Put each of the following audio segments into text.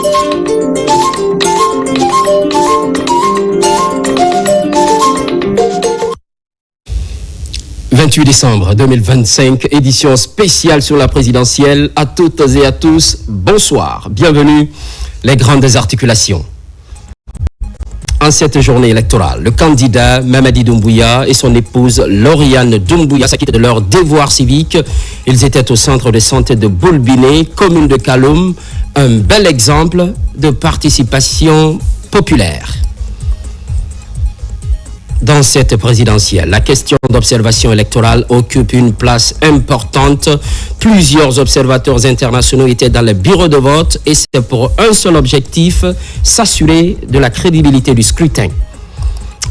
« 28 décembre 2025, édition spéciale sur la présidentielle. À toutes et à tous, bonsoir. Bienvenue, les grandes articulations. En cette journée électorale, le candidat Mamadi Doumbouya et son épouse Lauriane Doumbouya s'acquittent de leur devoir civique. Ils étaient au centre de santé de Boulbiné, commune de Kaloum, un bel exemple de participation populaire. Dans cette présidentielle, la question d'observation électorale occupe une place importante. Plusieurs observateurs internationaux étaient dans le bureau de vote et c'est pour un seul objectif, s'assurer de la crédibilité du scrutin.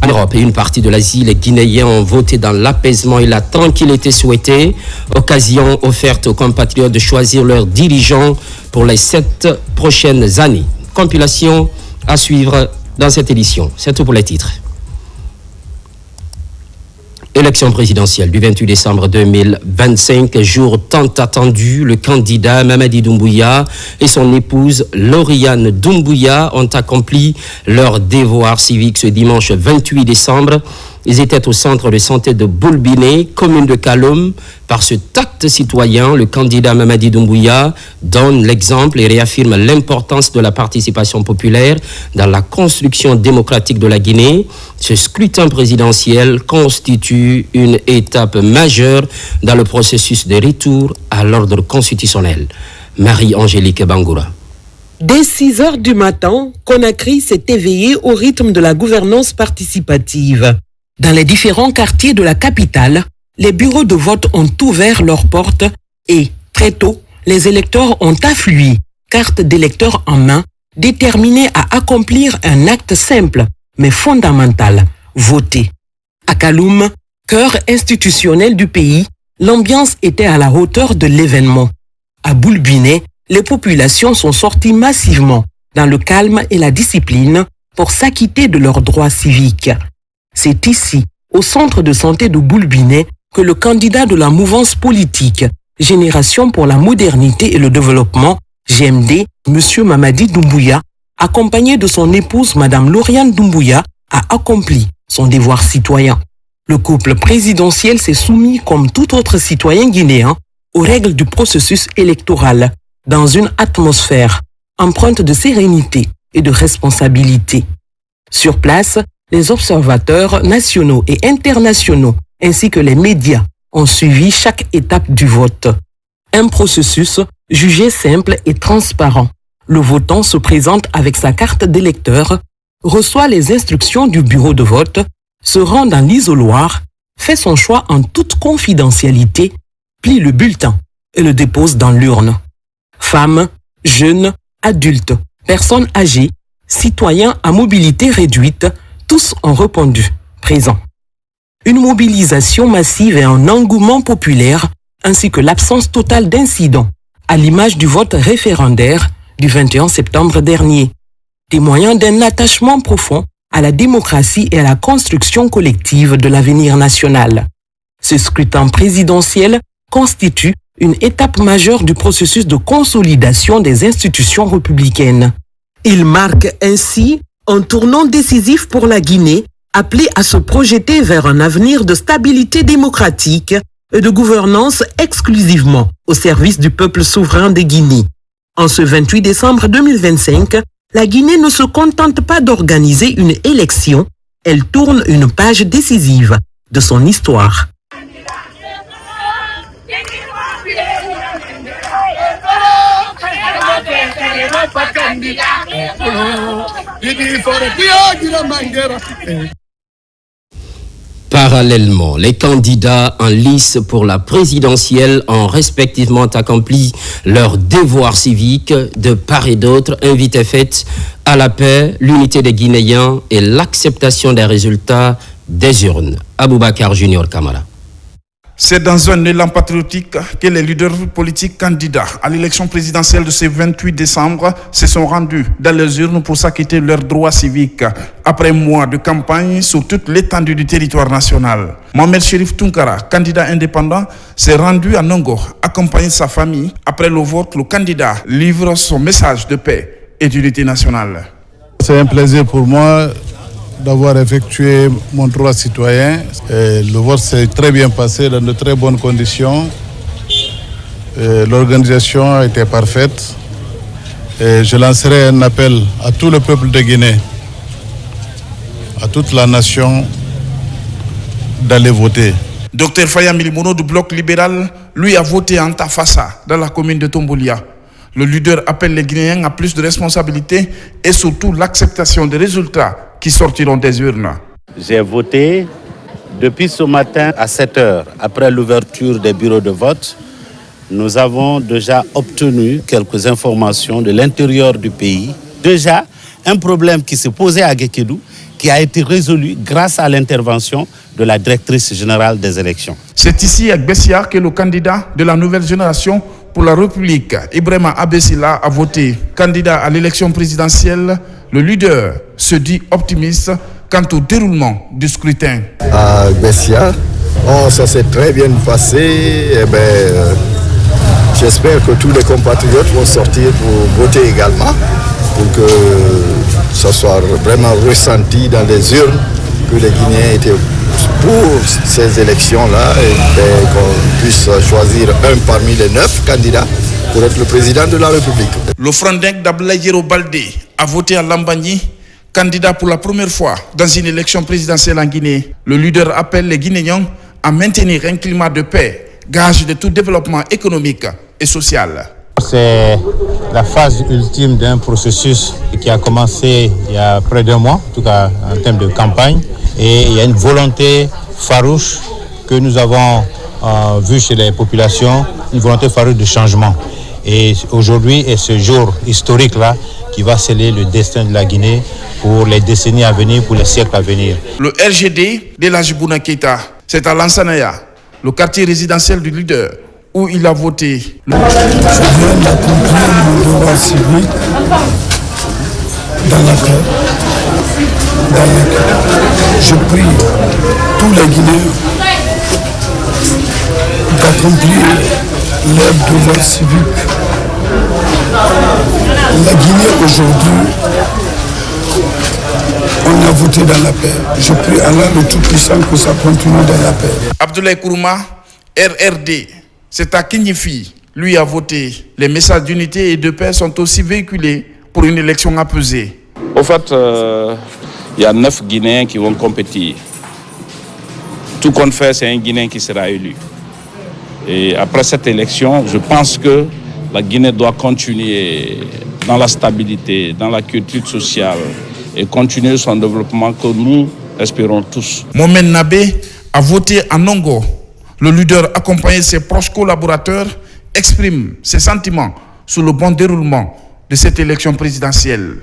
En Europe et une partie de l'Asie, les Guinéens ont voté dans l'apaisement et la tranquillité souhaitée. Occasion offerte aux compatriotes de choisir leurs dirigeants pour les 7 prochaines années. Compilation à suivre dans cette édition. C'est tout pour les titres. Élection présidentielle du 28 décembre 2025, jour tant attendu, le candidat Mamadi Doumbouya et son épouse Lauriane Doumbouya ont accompli leur devoir civique ce dimanche 28 décembre. Ils étaient au centre de santé de Boulbiné, commune de Kaloum. Par ce tact citoyen, le candidat Mamadi Doumbouya donne l'exemple et réaffirme l'importance de la participation populaire dans la construction démocratique de la Guinée. Ce scrutin présidentiel constitue une étape majeure dans le processus de retour à l'ordre constitutionnel. Marie-Angélique Bangoura. Dès 6 heures du matin, Conakry s'est éveillé au rythme de la gouvernance participative. Dans les différents quartiers de la capitale, les bureaux de vote ont ouvert leurs portes et, très tôt, les électeurs ont afflué, carte d'électeur en main, déterminés à accomplir un acte simple, mais fondamental, voter. À Kaloum, cœur institutionnel du pays, l'ambiance était à la hauteur de l'événement. À Boulbiné, les populations sont sorties massivement, dans le calme et la discipline, pour s'acquitter de leurs droits civiques. C'est ici, au centre de santé de Boulbiné, que le candidat de la mouvance politique Génération pour la modernité et le développement, GMD, M. Mamadi Doumbouya, accompagné de son épouse Mme Lauriane Doumbouya, a accompli son devoir citoyen. Le couple présidentiel s'est soumis, comme tout autre citoyen guinéen, aux règles du processus électoral, dans une atmosphère empreinte de sérénité et de responsabilité. Sur place, les observateurs nationaux et internationaux, ainsi que les médias, ont suivi chaque étape du vote. Un processus jugé simple et transparent. Le votant se présente avec sa carte d'électeur, reçoit les instructions du bureau de vote, se rend dans l'isoloir, fait son choix en toute confidentialité, plie le bulletin et le dépose dans l'urne. Femmes, jeunes, adultes, personnes âgées, citoyens à mobilité réduite, tous ont répondu présent. Une mobilisation massive et un engouement populaire, ainsi que l'absence totale d'incidents, à l'image du vote référendaire du 21 septembre dernier, témoignant d'un attachement profond à la démocratie et à la construction collective de l'avenir national. Ce scrutin présidentiel constitue une étape majeure du processus de consolidation des institutions républicaines. Il marque ainsi un tournant décisif pour la Guinée, appelée à se projeter vers un avenir de stabilité démocratique et de gouvernance exclusivement au service du peuple souverain de Guinée. En ce 28 décembre 2025, la Guinée ne se contente pas d'organiser une élection, elle tourne une page décisive de son histoire. Parallèlement, les candidats en lice pour la présidentielle ont respectivement accompli leur devoir civique de part et d'autre, invité faite à la paix, l'unité des Guinéens et l'acceptation des résultats des urnes. Aboubakar Junior Kamara. C'est dans un élan patriotique que les leaders politiques candidats à l'élection présidentielle de ce 28 décembre se sont rendus dans les urnes pour s'acquitter de leurs droits civiques après un mois de campagne sur toute l'étendue du territoire national. Mohamed Chérif Tunkara, candidat indépendant, s'est rendu à Nongo, accompagné de sa famille. Après le vote, le candidat livre son message de paix et d'unité nationale. C'est un plaisir pour moi d'avoir effectué mon droit citoyen. Le vote s'est très bien passé dans de très bonnes conditions. L'organisation a été parfaite. Je lancerai un appel à tout le peuple de Guinée, à toute la nation, d'aller voter. Dr Faya Milimono du Bloc libéral, lui, a voté en Tafassa, dans la commune de Tombolia. Le leader appelle les Guinéens à plus de responsabilités et surtout l'acceptation des résultats qui sortiront des urnes. J'ai voté depuis ce matin à 7h, après l'ouverture des bureaux de vote. Nous avons déjà obtenu quelques informations de l'intérieur du pays. Déjà, un problème qui se posait à Guékédou, qui a été résolu grâce à l'intervention de la directrice générale des élections. C'est ici à Bessia que le candidat de la nouvelle génération pour la République, Ibrahima Abessila, a voté. Candidat à l'élection présidentielle, le leader se dit optimiste quant au déroulement du scrutin. À Bessia, ça s'est très bien passé. J'espère que tous les compatriotes vont sortir pour voter également, pour que ça soit vraiment ressenti dans les urnes que les Guinéens étaient pour ces élections-là et qu'on puisse choisir un parmi les 9 candidats pour être le président de la République. Le Frondingue d'Abdoulaye Baldé a voté à Lambagny, candidat pour la première fois dans une élection présidentielle en Guinée. Le leader appelle les Guinéens à maintenir un climat de paix, gage de tout développement économique et social. C'est la phase ultime d'un processus qui a commencé il y a près d'un mois, en tout cas en termes de campagne. Et il y a une volonté farouche que nous avons vue chez les populations, une volonté farouche de changement. Et aujourd'hui est ce jour historique-là qui va sceller le destin de la Guinée pour les décennies à venir, pour les siècles à venir. Le RGD de la Djibouna Keïta, c'est à Lansanaya, le quartier résidentiel du leader, où il a voté. Je viens d'accomplir mon devoir civique dans la paix. Je prie tous les Guinéens d'accomplir leur devoir civique. La Guinée aujourd'hui, on a voté dans la paix. Je prie Allah le Tout-Puissant que ça continue dans la paix. Abdoulaye Kourouma, RRD, c'est à Kignifi, lui a voté. Les messages d'unité et de paix sont aussi véhiculés pour une élection apaisée. Au fait, il y a 9 Guinéens qui vont compétir. Tout compte fait, c'est un Guinéen qui sera élu. Et après cette élection, je pense que la Guinée doit continuer dans la stabilité, dans la culture sociale et continuer son développement que nous espérons tous. Mohamed Nabé a voté à Nongo. Le leader, accompagné de ses proches collaborateurs, exprime ses sentiments sur le bon déroulement de cette élection présidentielle.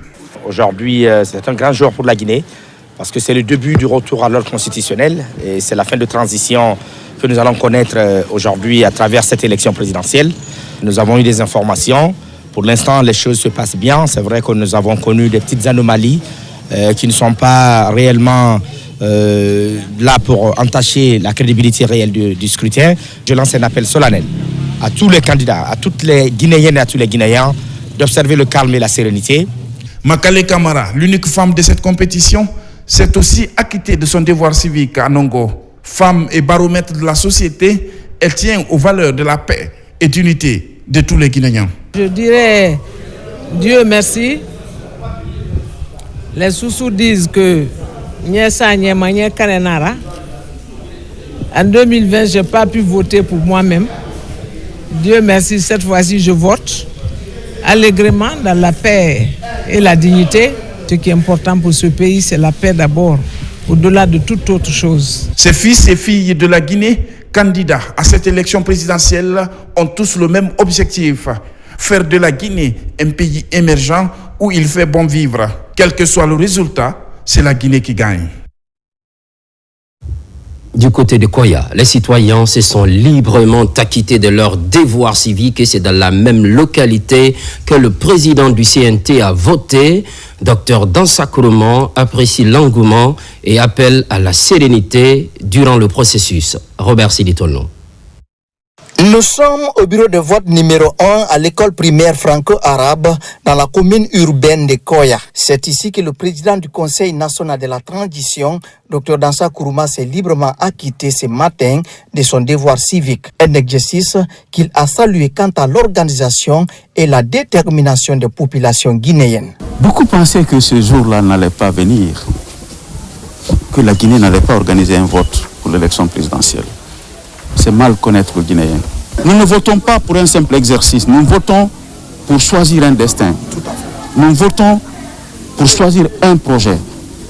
Aujourd'hui, c'est un grand jour pour la Guinée parce que c'est le début du retour à l'ordre constitutionnel et c'est la fin de transition que nous allons connaître aujourd'hui à travers cette élection présidentielle. Nous avons eu des informations. Pour l'instant, les choses se passent bien. C'est vrai que nous avons connu des petites anomalies qui ne sont pas réellement là pour entacher la crédibilité réelle du scrutin. Je lance un appel solennel à tous les candidats, à toutes les Guinéennes et à tous les Guinéens d'observer le calme et la sérénité. Makale Kamara, l'unique femme de cette compétition, s'est aussi acquittée de son devoir civique à Nongo. Femme et baromètre de la société, elle tient aux valeurs de la paix et d'unité de tous les Guinéens. Je dirais Dieu merci. Les Soussous disent que en 2020, je n'ai pas pu voter pour moi-même. Dieu merci, cette fois-ci, je vote allègrement dans la paix et la dignité. Ce qui est important pour ce pays, c'est la paix d'abord, au-delà de toute autre chose. Ces fils et filles de la Guinée, candidats à cette élection présidentielle, ont tous le même objectif: faire de la Guinée un pays émergent où il fait bon vivre. Quel que soit le résultat, c'est la Guinée qui gagne. Du côté de Koya, les citoyens se sont librement acquittés de leur devoir civique et c'est dans la même localité que le président du CNT a voté. Dr Dansa Kourouma apprécie l'engouement et appelle à la sérénité durant le processus. Robert Siditono. Nous sommes au bureau de vote numéro 1 à l'école primaire franco-arabe dans la commune urbaine de Koya. C'est ici que le président du Conseil national de la transition, Dr Dansa Kourouma, s'est librement acquitté ce matin de son devoir civique. Un exercice qu'il a salué quant à l'organisation et la détermination des populations guinéennes. Beaucoup pensaient que ce jour-là n'allait pas venir, que la Guinée n'allait pas organiser un vote pour l'élection présidentielle. C'est mal connaître le Guinéen. Nous ne votons pas pour un simple exercice, nous votons pour choisir un destin. Nous votons pour choisir un projet.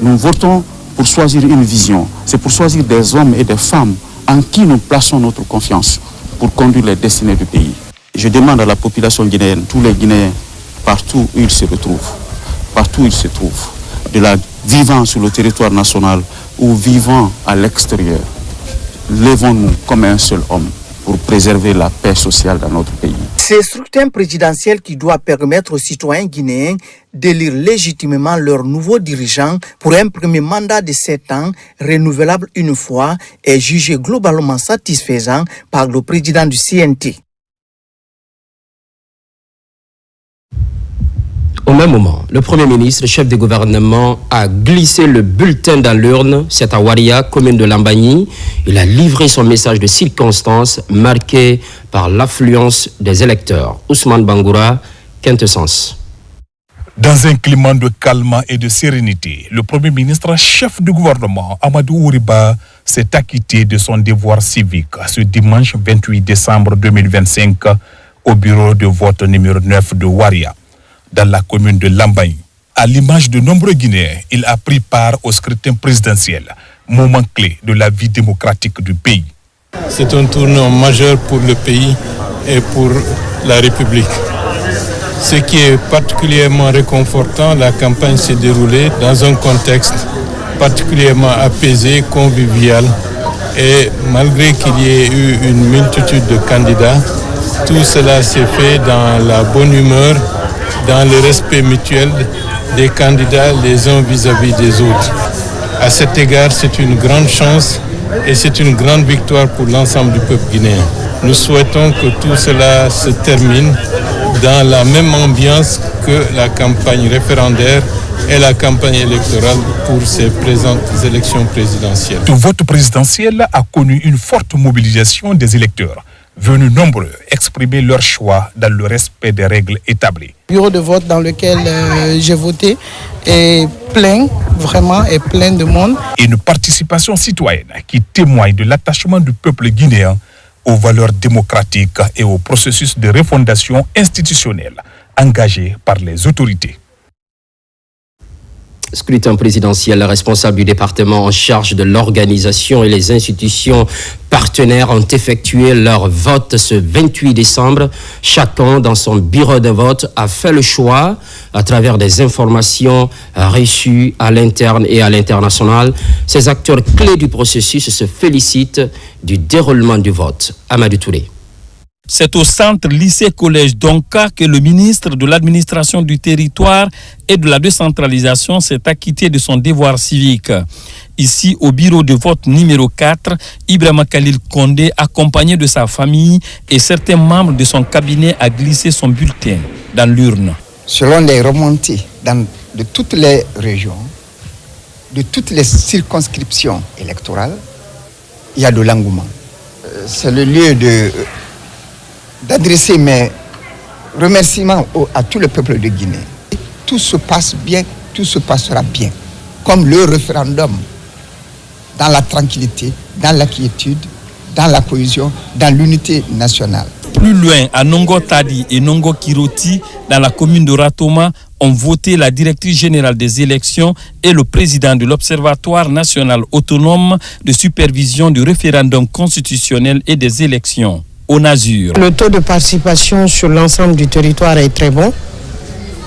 Nous votons pour choisir une vision. C'est pour choisir des hommes et des femmes en qui nous plaçons notre confiance pour conduire les destinées du pays. Je demande à la population guinéenne, tous les Guinéens, partout où ils se retrouvent, de la vivant sur le territoire national ou vivant à l'extérieur, levons-nous comme un seul homme pour préserver la paix sociale dans notre pays. C'est le scrutin présidentiel qui doit permettre aux citoyens guinéens d'élire légitimement leurs nouveaux dirigeants pour un premier mandat de 7 ans, renouvelable une fois, et jugé globalement satisfaisant par le président du CNT. Au même moment, le Premier ministre, chef du gouvernement, a glissé le bulletin dans l'urne. C'est à Waria, commune de Lambagny. Il a livré son message de circonstance marqué par l'affluence des électeurs. Ousmane Bangoura, Quintessence. Dans un climat de calme et de sérénité, le Premier ministre, chef du gouvernement, Amadou Ouriba, s'est acquitté de son devoir civique ce dimanche 28 décembre 2025 au bureau de vote numéro 9 de Waria, dans la commune de Lambagny. À l'image de nombreux Guinéens, il a pris part au scrutin présidentiel, moment clé de la vie démocratique du pays. C'est un tournant majeur pour le pays et pour la République. Ce qui est particulièrement réconfortant, la campagne s'est déroulée dans un contexte particulièrement apaisé, convivial, et malgré qu'il y ait eu une multitude de candidats, tout cela s'est fait dans la bonne humeur, dans le respect mutuel des candidats les uns vis-à-vis des autres. À cet égard, c'est une grande chance et c'est une grande victoire pour l'ensemble du peuple guinéen. Nous souhaitons que tout cela se termine dans la même ambiance que la campagne référendaire et la campagne électorale pour ces présentes élections présidentielles. Le vote présidentiel a connu une forte mobilisation des électeurs, venus nombreux exprimer leur choix dans le respect des règles établies. Le bureau de vote dans lequel j'ai voté est plein, vraiment, est plein de monde. Une participation citoyenne qui témoigne de l'attachement du peuple guinéen aux valeurs démocratiques et au processus de refondation institutionnelle engagé par les autorités. Scrutin présidentiel, le responsable du département en charge de l'organisation et les institutions partenaires ont effectué leur vote ce 28 décembre. Chacun dans son bureau de vote a fait le choix à travers des informations reçues à l'interne et à l'international. Ces acteurs clés du processus se félicitent du déroulement du vote. Amadou Touré. C'est au centre lycée-collège d'Onka que le ministre de l'administration du territoire et de la décentralisation s'est acquitté de son devoir civique. Ici, au bureau de vote numéro 4, Ibrahima Khalil Condé, accompagné de sa famille et certains membres de son cabinet, a glissé son bulletin dans l'urne. Selon les remontées de toutes les régions, de toutes les circonscriptions électorales, il y a de l'engouement. C'est le lieu d'adresser mes remerciements à tout le peuple de Guinée. Tout se passe bien, tout se passera bien. Comme le référendum, dans la tranquillité, dans la quiétude, dans la cohésion, dans l'unité nationale. Plus loin, à Nongo Tadi et Nongo Kiroti, dans la commune de Ratoma, ont voté la directrice générale des élections et le président de l'Observatoire national autonome de supervision du référendum constitutionnel et des élections. Au Nazur. Le taux de participation sur l'ensemble du territoire est très bon,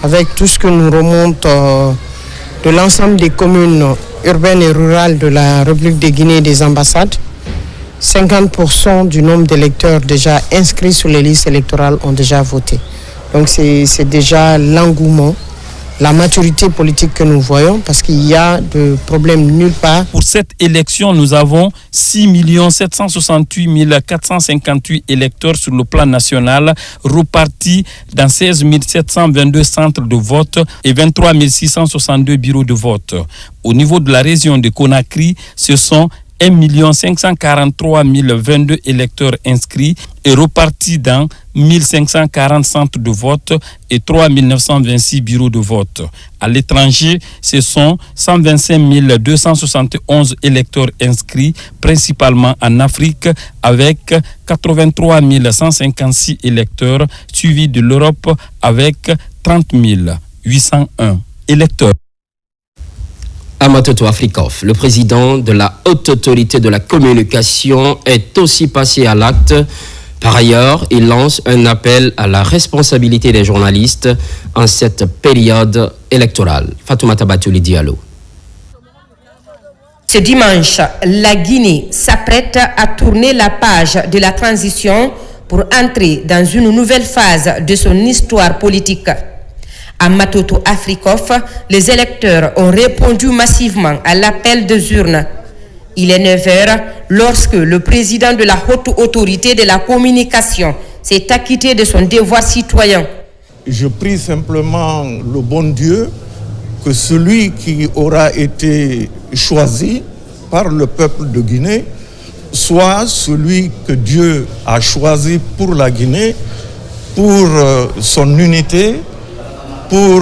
avec tout ce que nous remonte de l'ensemble des communes urbaines et rurales de la République de Guinée et des ambassades. 50% du nombre d'électeurs déjà inscrits sur les listes électorales ont déjà voté. Donc c'est déjà l'engouement la maturité politique que nous voyons, parce qu'il y a de problèmes nulle part. Pour cette élection, nous avons 6 768 458 électeurs sur le plan national, repartis dans 16 722 centres de vote et 23 662 bureaux de vote. Au niveau de la région de Conakry, ce sont 1 543 022 électeurs inscrits et repartis dans 1540 centres de vote et 3 926 bureaux de vote. À l'étranger, ce sont 125 271 électeurs inscrits, principalement en Afrique, avec 83 156 électeurs, suivis de l'Europe avec 30 801 électeurs. Amatoto Afrikov, le président de la Haute Autorité de la Communication, est aussi passé à l'acte. Par ailleurs, il lance un appel à la responsabilité des journalistes en cette période électorale. Fatoumata Batouli Diallo. Ce dimanche, la Guinée s'apprête à tourner la page de la transition pour entrer dans une nouvelle phase de son histoire politique. À Matoto Afrikov, les électeurs ont répondu massivement à l'appel des urnes. Il est 9h lorsque le président de la Haute Autorité de la Communication s'est acquitté de son devoir citoyen. Je prie simplement le bon Dieu que celui qui aura été choisi par le peuple de Guinée soit celui que Dieu a choisi pour la Guinée, pour son unité, pour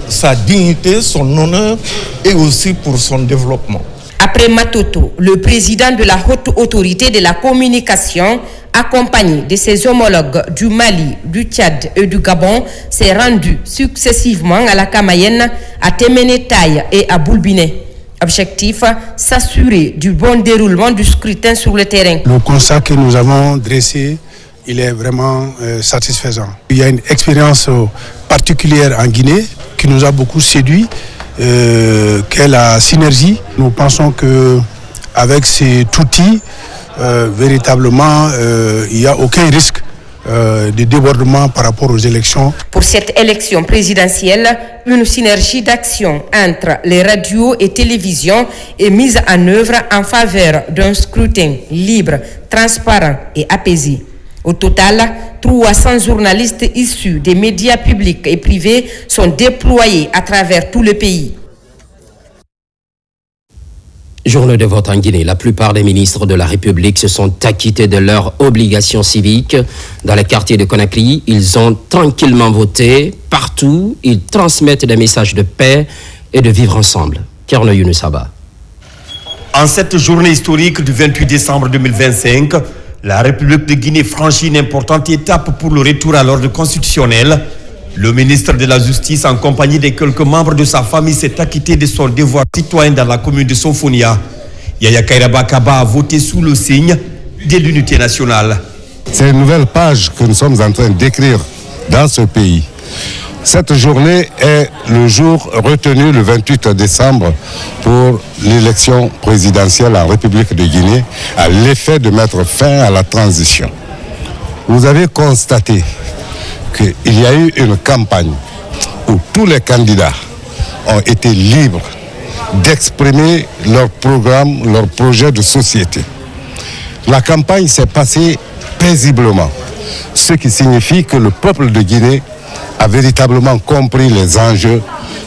sa dignité, son honneur et aussi pour son développement. Après Matoto, le président de la Haute Autorité de la Communication, accompagné de ses homologues du Mali, du Tchad et du Gabon, s'est rendu successivement à la Kamayenne, à Temenetaï et à Boulbiné. Objectif, s'assurer du bon déroulement du scrutin sur le terrain. Le constat que nous avons dressé, il est vraiment satisfaisant. Il y a une expérience particulière en Guinée qui nous a beaucoup séduit, qu'est la synergie. Nous pensons qu'avec cet outil, véritablement, il n'y a aucun risque de débordement par rapport aux élections. Pour cette élection présidentielle, une synergie d'action entre les radios et télévisions est mise en œuvre en faveur d'un scrutin libre, transparent et apaisé. Au total, 300 journalistes issus des médias publics et privés sont déployés à travers tout le pays. Journée de vote en Guinée. La plupart des ministres de la République se sont acquittés de leurs obligations civiques. Dans les quartiers de Conakry, ils ont tranquillement voté. Partout, ils transmettent des messages de paix et de vivre ensemble. Kerno Younoussaba. En cette journée historique du 28 décembre 2025, la République de Guinée franchit une importante étape pour le retour à l'ordre constitutionnel. Le ministre de la Justice, en compagnie de quelques membres de sa famille, s'est acquitté de son devoir citoyen dans la commune de Sofonia. Yaya Kairaba Kaba a voté sous le signe de l'unité nationale. C'est une nouvelle page que nous sommes en train d'écrire dans ce pays. Cette journée est le jour retenu le 28 décembre pour l'élection présidentielle en République de Guinée à l'effet de mettre fin à la transition. Vous avez constaté qu'il y a eu une campagne où tous les candidats ont été libres d'exprimer leur programme, leur projet de société. La campagne s'est passée paisiblement, ce qui signifie que le peuple de Guinée a véritablement compris les enjeux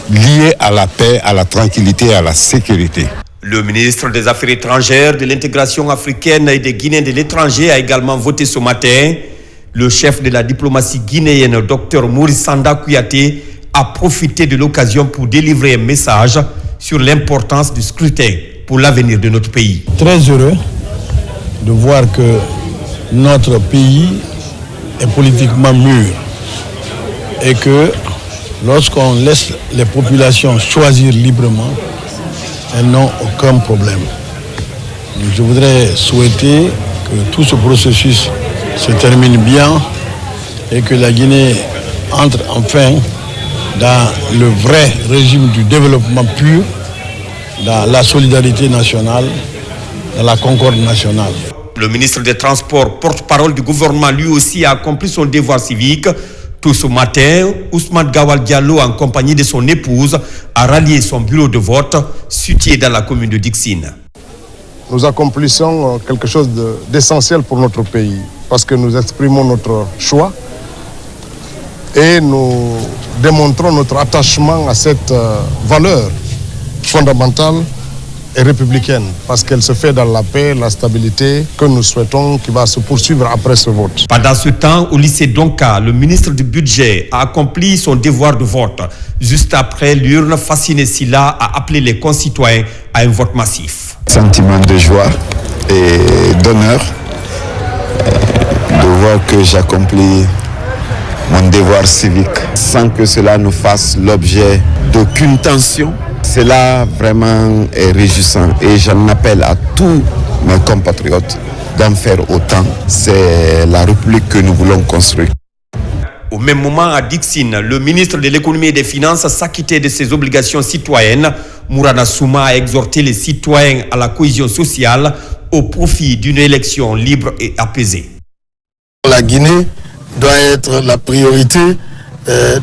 liés à la paix, à la tranquillité et à la sécurité. Le ministre des Affaires étrangères, de l'intégration africaine et des Guinéens de l'étranger a également voté ce matin. Le chef de la diplomatie guinéenne, Dr Maurice Sanda Kouyaté, a profité de l'occasion pour délivrer un message sur l'importance du scrutin pour l'avenir de notre pays. Très heureux de voir que notre pays est politiquement mûr et que lorsqu'on laisse les populations choisir librement, elles n'ont aucun problème. Je voudrais souhaiter que tout ce processus se termine bien et que la Guinée entre enfin dans le vrai régime du développement pur, dans la solidarité nationale, dans la concorde nationale. Le ministre des Transports, porte-parole du gouvernement, lui aussi a accompli son devoir civique, Tôt ce matin, Ousmane Gawal Diallo, en compagnie de son épouse, a rallié son bureau de vote situé dans la commune de Dixine. Nous accomplissons quelque chose d'essentiel pour notre pays parce que nous exprimons notre choix et nous démontrons notre attachement à cette valeur fondamentale et républicaine parce qu'elle se fait dans la paix, la stabilité que nous souhaitons qui va se poursuivre après ce vote. Pendant ce temps, au lycée Donka, le ministre du Budget a accompli son devoir de vote. Juste après, l'urne Fasciné Silla a appelé les concitoyens à un vote massif. Sentiment de joie et d'honneur de voir que j'accomplis mon devoir civique sans que cela nous fasse l'objet d'aucune tension. Cela vraiment est réjouissant et j'en appelle à tous mes compatriotes d'en faire autant. C'est la République que nous voulons construire. Au même moment, à Dixine, le ministre de l'économie et des finances s'acquittait de ses obligations citoyennes. Mourana Souma a exhorté les citoyens à la cohésion sociale au profit d'une élection libre et apaisée. La Guinée doit être la priorité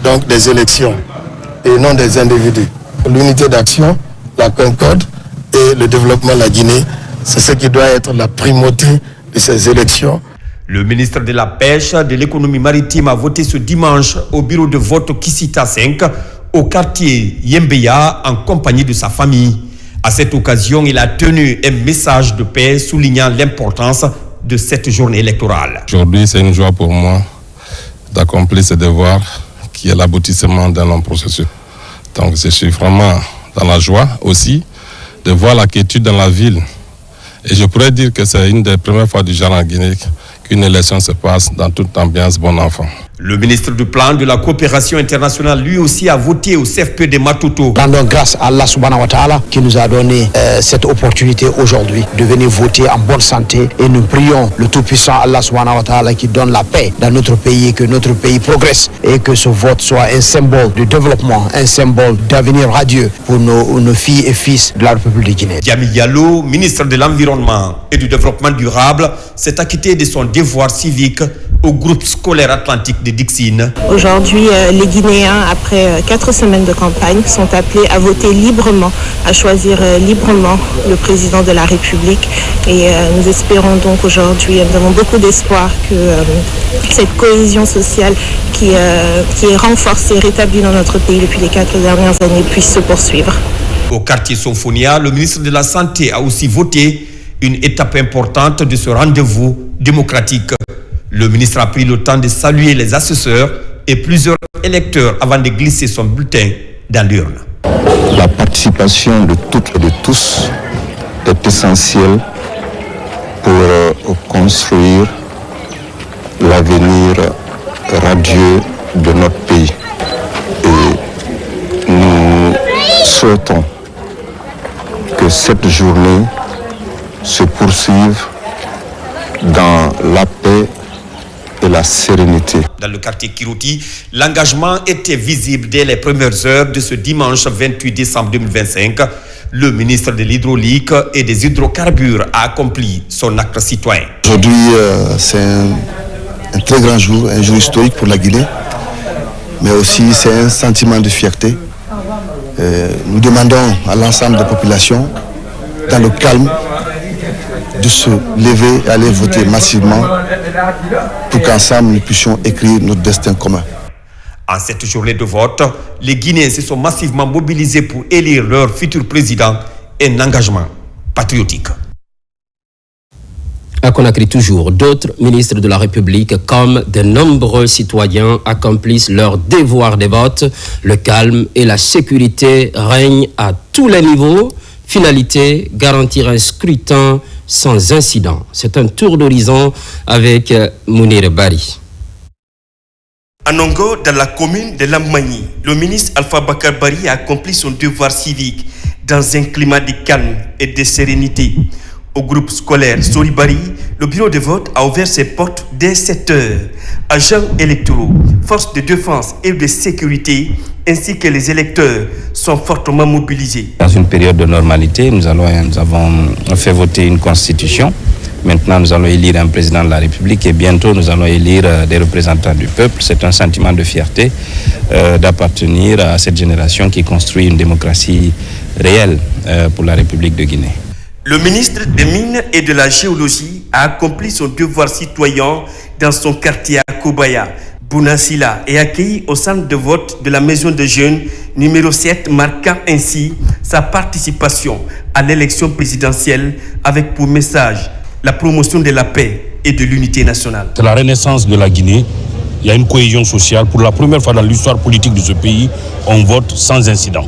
donc des élections et non des individus. L'unité d'action, la concorde et le développement de la Guinée, c'est ce qui doit être la primauté de ces élections. Le ministre de la Pêche, de l'économie maritime a voté ce dimanche au bureau de vote Kisita 5 au quartier Yembeya en compagnie de sa famille. À cette occasion, il a tenu un message de paix soulignant l'importance de cette journée électorale. Aujourd'hui, c'est une joie pour moi d'accomplir ce devoir qui est l'aboutissement d'un long processus. Donc je suis vraiment dans la joie aussi de voir la quiétude dans la ville. Et je pourrais dire que c'est une des premières fois du genre en Guinée qu'une élection se passe dans toute ambiance bon enfant. Le ministre du Plan de la coopération internationale, lui aussi, a voté au CFP de Maputo. Rendons grâce à Allah subhanahu wa ta'ala qui nous a donné cette opportunité aujourd'hui de venir voter en bonne santé. Et nous prions le Tout-Puissant Allah subhanahu wa ta'ala qui donne la paix dans notre pays et que notre pays progresse. Et que ce vote soit un symbole de développement, un symbole d'avenir radieux pour nos filles et fils de la République de Guinée. Diami Diallo, ministre de l'Environnement et du Développement durable, s'est acquitté de son devoir civique au groupe scolaire atlantique de Dixine. Aujourd'hui, les Guinéens, après 4 semaines de campagne, sont appelés à voter librement, à choisir librement le président de la République. Et nous espérons donc aujourd'hui, nous avons beaucoup d'espoir que cette cohésion sociale qui est renforcée, rétablie dans notre pays depuis les 4 dernières années puisse se poursuivre. Au quartier Symphonia, le ministre de la Santé a aussi voté une étape importante de ce rendez-vous démocratique. Le ministre a pris le temps de saluer les assesseurs et plusieurs électeurs avant de glisser son bulletin dans l'urne. La participation de toutes et de tous est essentielle pour construire l'avenir radieux de notre pays. Et nous souhaitons que cette journée se poursuive dans la paix et la sérénité. Dans le quartier Kirouti, l'engagement était visible dès les premières heures de ce dimanche 28 décembre 2025. Le ministre de l'Hydraulique et des Hydrocarbures a accompli son acte citoyen. Aujourd'hui, c'est un très grand jour, un jour historique pour la Guinée, mais aussi c'est un sentiment de fierté. Nous demandons à l'ensemble des populations, dans le calme, de se lever et aller voter massivement pour qu'ensemble nous puissions écrire notre destin commun. En cette journée de vote, les Guinéens se sont massivement mobilisés pour élire leur futur président, un engagement patriotique. À Conakry toujours, d'autres ministres de la République comme de nombreux citoyens accomplissent leur devoir de vote. Le calme et la sécurité règnent à tous les niveaux. Finalité, garantir un scrutin sans incident. C'est un tour d'horizon avec Mounir Bari. À Nongo, dans la commune de Lamagny, le ministre Alpha Bakar Bari a accompli son devoir civique dans un climat de calme et de sérénité. Au groupe scolaire Soribari, le bureau de vote a ouvert ses portes dès 7 heures. Agents électoraux, forces de défense et de sécurité, ainsi que les électeurs sont fortement mobilisés. Dans une période de normalité, nous avons fait voter une constitution Maintenant, nous allons élire un président de la République et bientôt, nous allons élire des représentants du peuple. C'est un sentiment de fierté d'appartenir à cette génération qui construit une démocratie réelle pour la République de Guinée. Le ministre des Mines et de la Géologie a accompli son devoir citoyen dans son quartier à Kobaya. Bounasila est accueilli au centre de vote de la maison de jeunes numéro 7, marquant ainsi sa participation à l'élection présidentielle avec pour message la promotion de la paix et de l'unité nationale. C'est la renaissance de la Guinée. Il y a une cohésion sociale. Pour la première fois dans l'histoire politique de ce pays, on vote sans incident.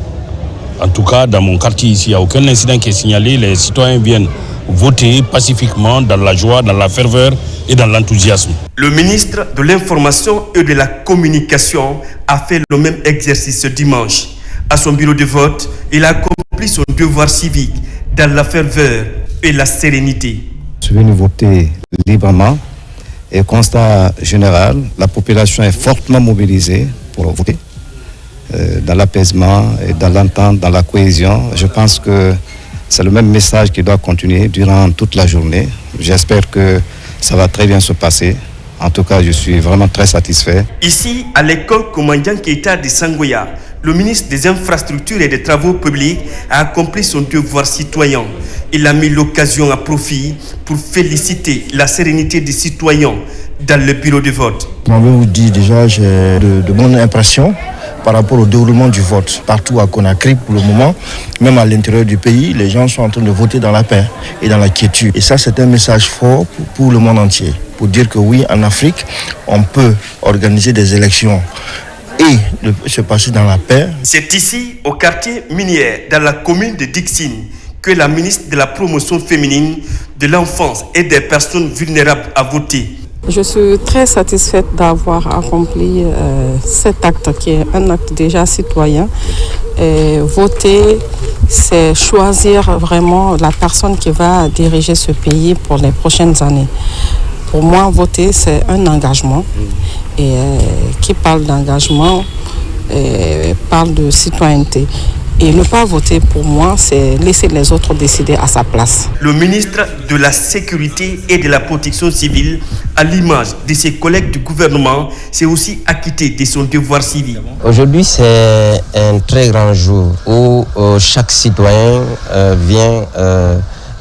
En tout cas, dans mon quartier ici, il n'y a aucun incident qui est signalé. Les citoyens viennent voter pacifiquement, dans la joie, dans la ferveur et dans l'enthousiasme. Le ministre de l'Information et de la Communication a fait le même exercice ce dimanche. À son bureau de vote, il a accompli son devoir civique dans la ferveur et la sérénité. Je suis venu voter librement et constat général, la population est fortement mobilisée pour voter dans l'apaisement et dans l'entente, dans la cohésion. Je pense que c'est le même message qui doit continuer durant toute la journée. J'espère que ça va très bien se passer. En tout cas, je suis vraiment très satisfait. Ici, à l'école Commandant Keita de Sangoya, le ministre des Infrastructures et des Travaux publics a accompli son devoir citoyen. Il a mis l'occasion à profit pour féliciter la sérénité des citoyens dans le bureau de vote. Je vais vous dire déjà, j'ai de bonnes impressions par rapport au déroulement du vote. Partout à Conakry, pour le moment, même à l'intérieur du pays, les gens sont en train de voter dans la paix et dans la quiétude. Et ça, c'est un message fort pour le monde entier. Pour dire que oui, en Afrique, on peut organiser des élections et se passer dans la paix. C'est ici, au quartier minier, dans la commune de Dixine, que la ministre de la Promotion féminine, de l'enfance et des personnes vulnérables a voté. Je suis très satisfaite d'avoir accompli cet acte qui est un acte déjà citoyen. Et voter, c'est choisir vraiment la personne qui va diriger ce pays pour les prochaines années. Pour moi, voter, c'est un engagement. Et qui parle d'engagement, parle de citoyenneté. Et ne pas voter, pour moi, c'est laisser les autres décider à sa place. Le ministre de la Sécurité et de la Protection civile, à l'image de ses collègues du gouvernement, s'est aussi acquitté de son devoir civique. Aujourd'hui, c'est un très grand jour où chaque citoyen vient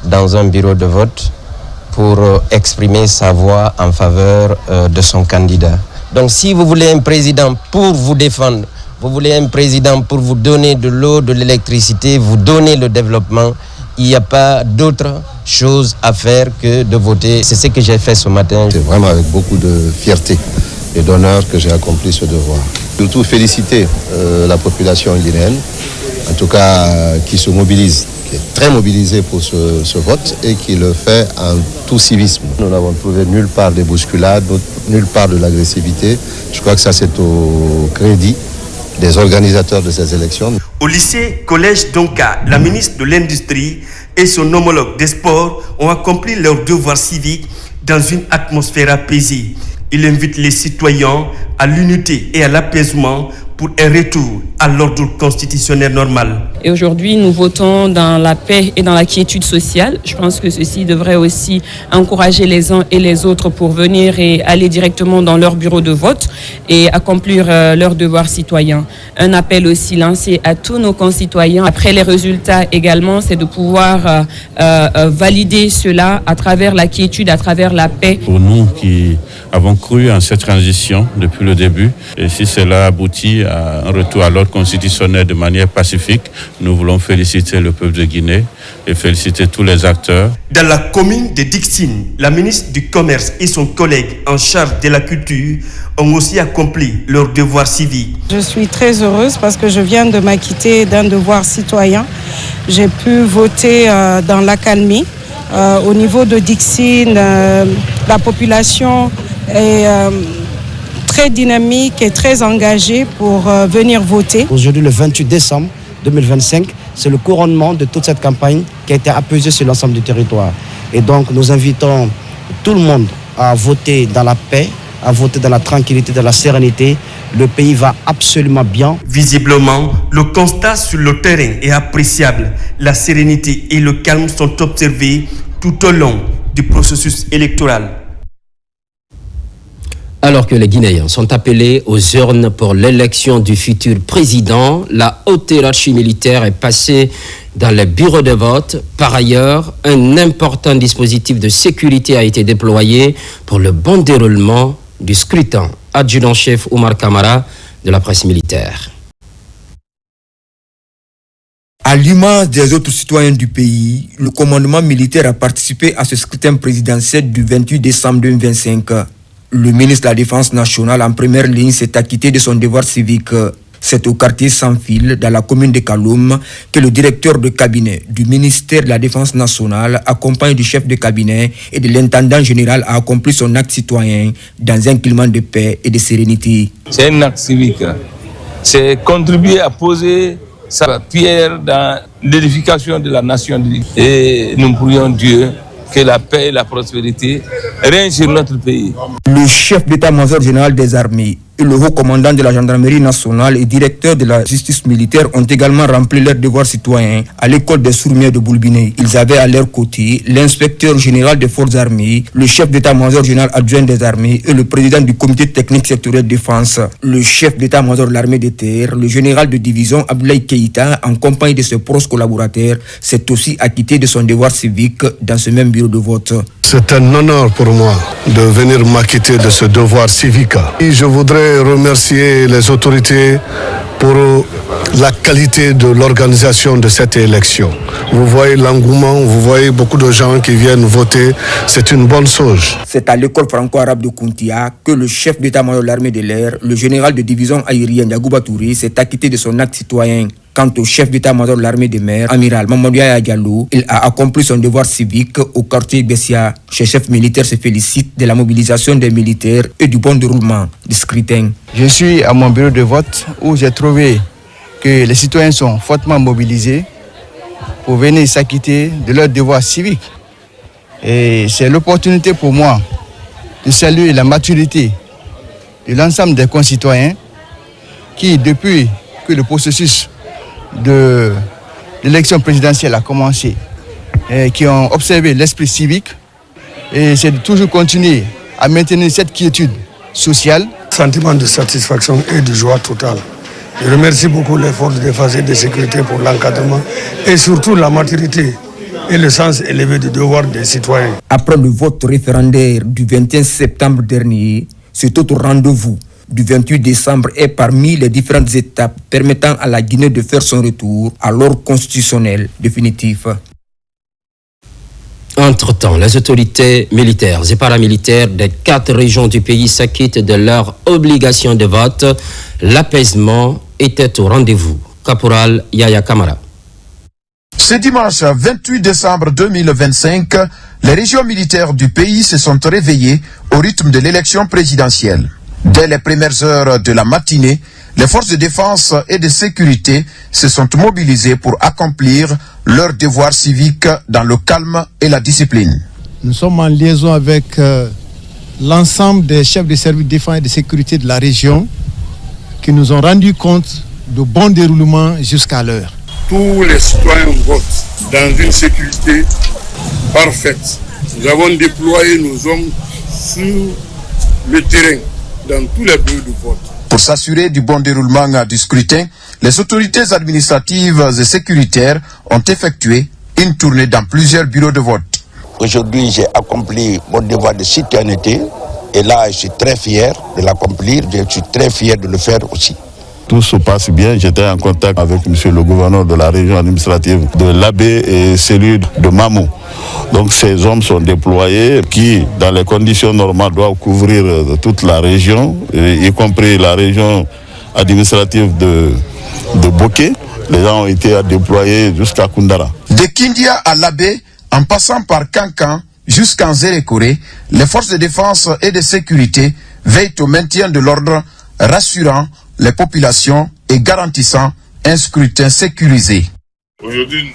dans un bureau de vote pour exprimer sa voix en faveur de son candidat. Donc si vous voulez un président pour vous défendre, vous voulez un président pour vous donner de l'eau, de l'électricité, vous donner le développement, il n'y a pas d'autre chose à faire que de voter. C'est ce que j'ai fait ce matin. C'est vraiment avec beaucoup de fierté et d'honneur que j'ai accompli ce devoir. Surtout féliciter la population guinéenne, en tout cas qui se mobilise, qui est très mobilisée pour ce vote et qui le fait en tout civisme. Nous n'avons trouvé nulle part des bousculades, nulle part de l'agressivité. Je crois que ça c'est au crédit des organisateurs de ces élections. Au lycée Collège Donka, la ministre de l'Industrie et son homologue des Sports ont accompli leur devoir civique dans une atmosphère apaisée. Il invite les citoyens à l'unité et à l'apaisement pour un retour à l'ordre constitutionnel normal. Et aujourd'hui, nous votons dans la paix et dans la quiétude sociale. Je pense que ceci devrait aussi encourager les uns et les autres pour venir et aller directement dans leur bureau de vote et accomplir leur devoir citoyen. Un appel aussi lancé à tous nos concitoyens. Après les résultats également, c'est de pouvoir valider cela à travers la quiétude, à travers la paix. Pour nous qui avons cru en cette transition depuis le début, et si cela aboutit à un retour à l'ordre constitutionnel de manière pacifique, nous voulons féliciter le peuple de Guinée et féliciter tous les acteurs. Dans la commune de Dixine, la ministre du Commerce et son collègue en charge de la culture ont aussi accompli leur devoir civique. Je suis très heureuse parce que je viens de m'acquitter d'un devoir citoyen. J'ai pu voter dans l'accalmie. Au niveau de Dixine, la population est très dynamique et très engagée pour venir voter. Aujourd'hui, le 28 décembre 2025, c'est le couronnement de toute cette campagne qui a été apaisée sur l'ensemble du territoire. Et donc, nous invitons tout le monde à voter dans la paix, à voter dans la tranquillité, dans la sérénité. Le pays va absolument bien. Visiblement, le constat sur le terrain est appréciable. La sérénité et le calme sont observés tout au long du processus électoral. Alors que les Guinéens sont appelés aux urnes pour l'élection du futur président, la haute hiérarchie militaire est passée dans les bureaux de vote. Par ailleurs, un important dispositif de sécurité a été déployé pour le bon déroulement du scrutin. Adjudant-chef Oumar Kamara de la presse militaire. À l'image des autres citoyens du pays, le commandement militaire a participé à ce scrutin présidentiel du 28 décembre 2025. Le ministre de la Défense nationale en première ligne s'est acquitté de son devoir civique. C'est au quartier Sans Fil, dans la commune de Kaloum, que le directeur de cabinet du ministère de la Défense nationale, accompagné du chef de cabinet et de l'intendant général, a accompli son acte citoyen dans un climat de paix et de sérénité. C'est un acte civique. C'est contribuer à poser sa pierre dans l'édification de la nation. Et nous prions Dieu que la paix et la prospérité règnent sur notre pays. Le chef d'état-major général des armées et le haut commandant de la gendarmerie nationale et directeur de la justice militaire ont également rempli leurs devoirs citoyens à l'école des sourmiers de Boulbiné. Ils avaient à leur côté l'inspecteur général des forces armées, le chef d'état-major général adjoint des armées et le président du comité technique sectoriel défense. Le chef d'état-major de l'armée de terre, le général de division Abdoulaye Keïta, en compagnie de ses proches collaborateurs, s'est aussi acquitté de son devoir civique dans ce même bureau de vote. C'est un honneur pour moi de venir m'acquitter de ce devoir civique. Et je voudrais remercier les autorités pour la qualité de l'organisation de cette élection. Vous voyez l'engouement, vous voyez beaucoup de gens qui viennent voter. C'est une bonne chose. C'est à l'école franco-arabe de Kountia que le chef d'état-major de l'armée de l'air, le général de division aérienne Yagouba Touré, s'est acquitté de son acte citoyen. Quant au chef d'état-major de l'armée de mer, amiral Mamadou Yaya Diallo, il a accompli son devoir civique au quartier Bessia. Ce chef militaire se félicite de la mobilisation des militaires et du bon déroulement du scrutin. Je suis à mon bureau de vote où j'ai trouvé que les citoyens sont fortement mobilisés pour venir s'acquitter de leur devoir civique. Et c'est l'opportunité pour moi de saluer la maturité de l'ensemble des concitoyens qui, depuis que le processus de l'élection présidentielle a commencé, et qui ont observé l'esprit civique, et c'est de toujours continuer à maintenir cette quiétude sociale. Sentiment de satisfaction et de joie totale. Je remercie beaucoup les forces de défense et de sécurité pour l'encadrement et surtout la maturité et le sens élevé du devoir des citoyens. Après le vote référendaire du 21 septembre dernier, cet autre rendez-vous du 28 décembre est parmi les différentes étapes permettant à la Guinée de faire son retour à l'ordre constitutionnel définitif. Entre-temps, les autorités militaires et paramilitaires des 4 régions du pays s'acquittent de leur obligation de vote. L'apaisement était au rendez-vous. Caporal Yaya Kamara. Ce dimanche 28 décembre 2025, les régions militaires du pays se sont réveillées au rythme de l'élection présidentielle. Dès les premières heures de la matinée, les forces de défense et de sécurité se sont mobilisées pour accomplir leur devoir civique dans le calme et la discipline. Nous sommes en liaison avec l'ensemble des chefs de services de défense et de sécurité de la région qui nous ont rendu compte du bon déroulement jusqu'à l'heure. Tous les citoyens votent dans une sécurité parfaite. Nous avons déployé nos hommes sur le terrain dans tous les bureaux de vote. Pour s'assurer du bon déroulement du scrutin, les autorités administratives et sécuritaires ont effectué une tournée dans plusieurs bureaux de vote. Aujourd'hui, j'ai accompli mon devoir de citoyenneté et là, je suis très fier de l'accomplir, je suis très fier de le faire aussi. Tout se passe bien. J'étais en contact avec monsieur le gouverneur de la région administrative de l'Abbé et celui de Mamou. Donc ces hommes sont déployés qui, dans les conditions normales, doivent couvrir toute la région, y compris la région administrative de Boké. Les gens ont été déployés jusqu'à Koundara. De Kindia à l'Abbé, en passant par Kankan jusqu'en Zérékoré, les forces de défense et de sécurité veillent au maintien de l'ordre, rassurant les populations et garantissant un scrutin sécurisé. Aujourd'hui,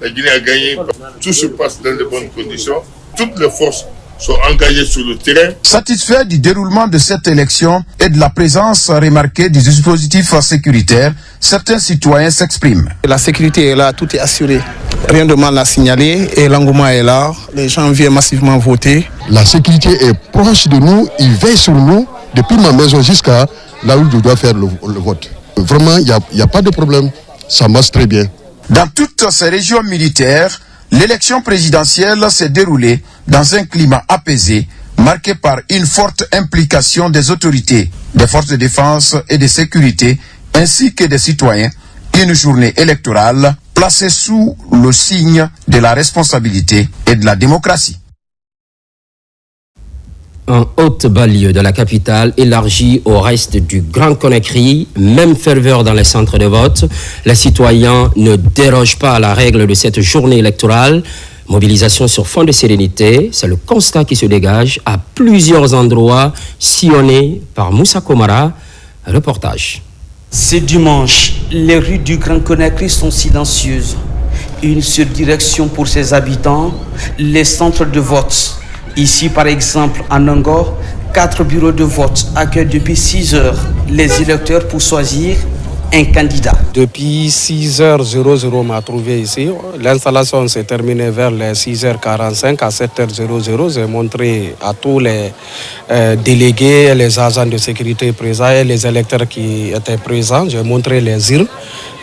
la Guinée a gagné. Tout se passe dans de bonnes conditions. Toutes les forces sont engagées sur le terrain. Satisfait du déroulement de cette élection et de la présence remarquée du dispositif sécuritaire, certains citoyens s'expriment. La sécurité est là, tout est assuré. Rien de mal à signaler et l'engouement est là. Les gens viennent massivement voter. La sécurité est proche de nous, ils veillent sur nous depuis ma maison jusqu'à là où je dois faire le vote. Vraiment, il n'y a pas de problème, ça marche très bien. Dans toutes ces régions militaires, l'élection présidentielle s'est déroulée dans un climat apaisé, marqué par une forte implication des autorités, des forces de défense et de sécurité, ainsi que des citoyens. Une journée électorale placée sous le signe de la responsabilité et de la démocratie. En haute banlieue de la capitale, élargie au reste du Grand Conakry, même ferveur dans les centres de vote, les citoyens ne dérogent pas à la règle de cette journée électorale. Mobilisation sur fond de sérénité, c'est le constat qui se dégage à plusieurs endroits sillonnés par Moussa Komara. Reportage. Ce dimanche, les rues du Grand Conakry sont silencieuses. Une seule direction pour ses habitants, les centres de vote. Ici, par exemple, à Nangor, 4 bureaux de vote accueillent depuis 6 heures les électeurs pour choisir un candidat. Depuis 6h00, m'a trouvé ici. L'installation s'est terminée vers les 6h45. À 7h00, j'ai montré à tous les délégués, les agents de sécurité présents et les électeurs qui étaient présents. J'ai montré les urnes,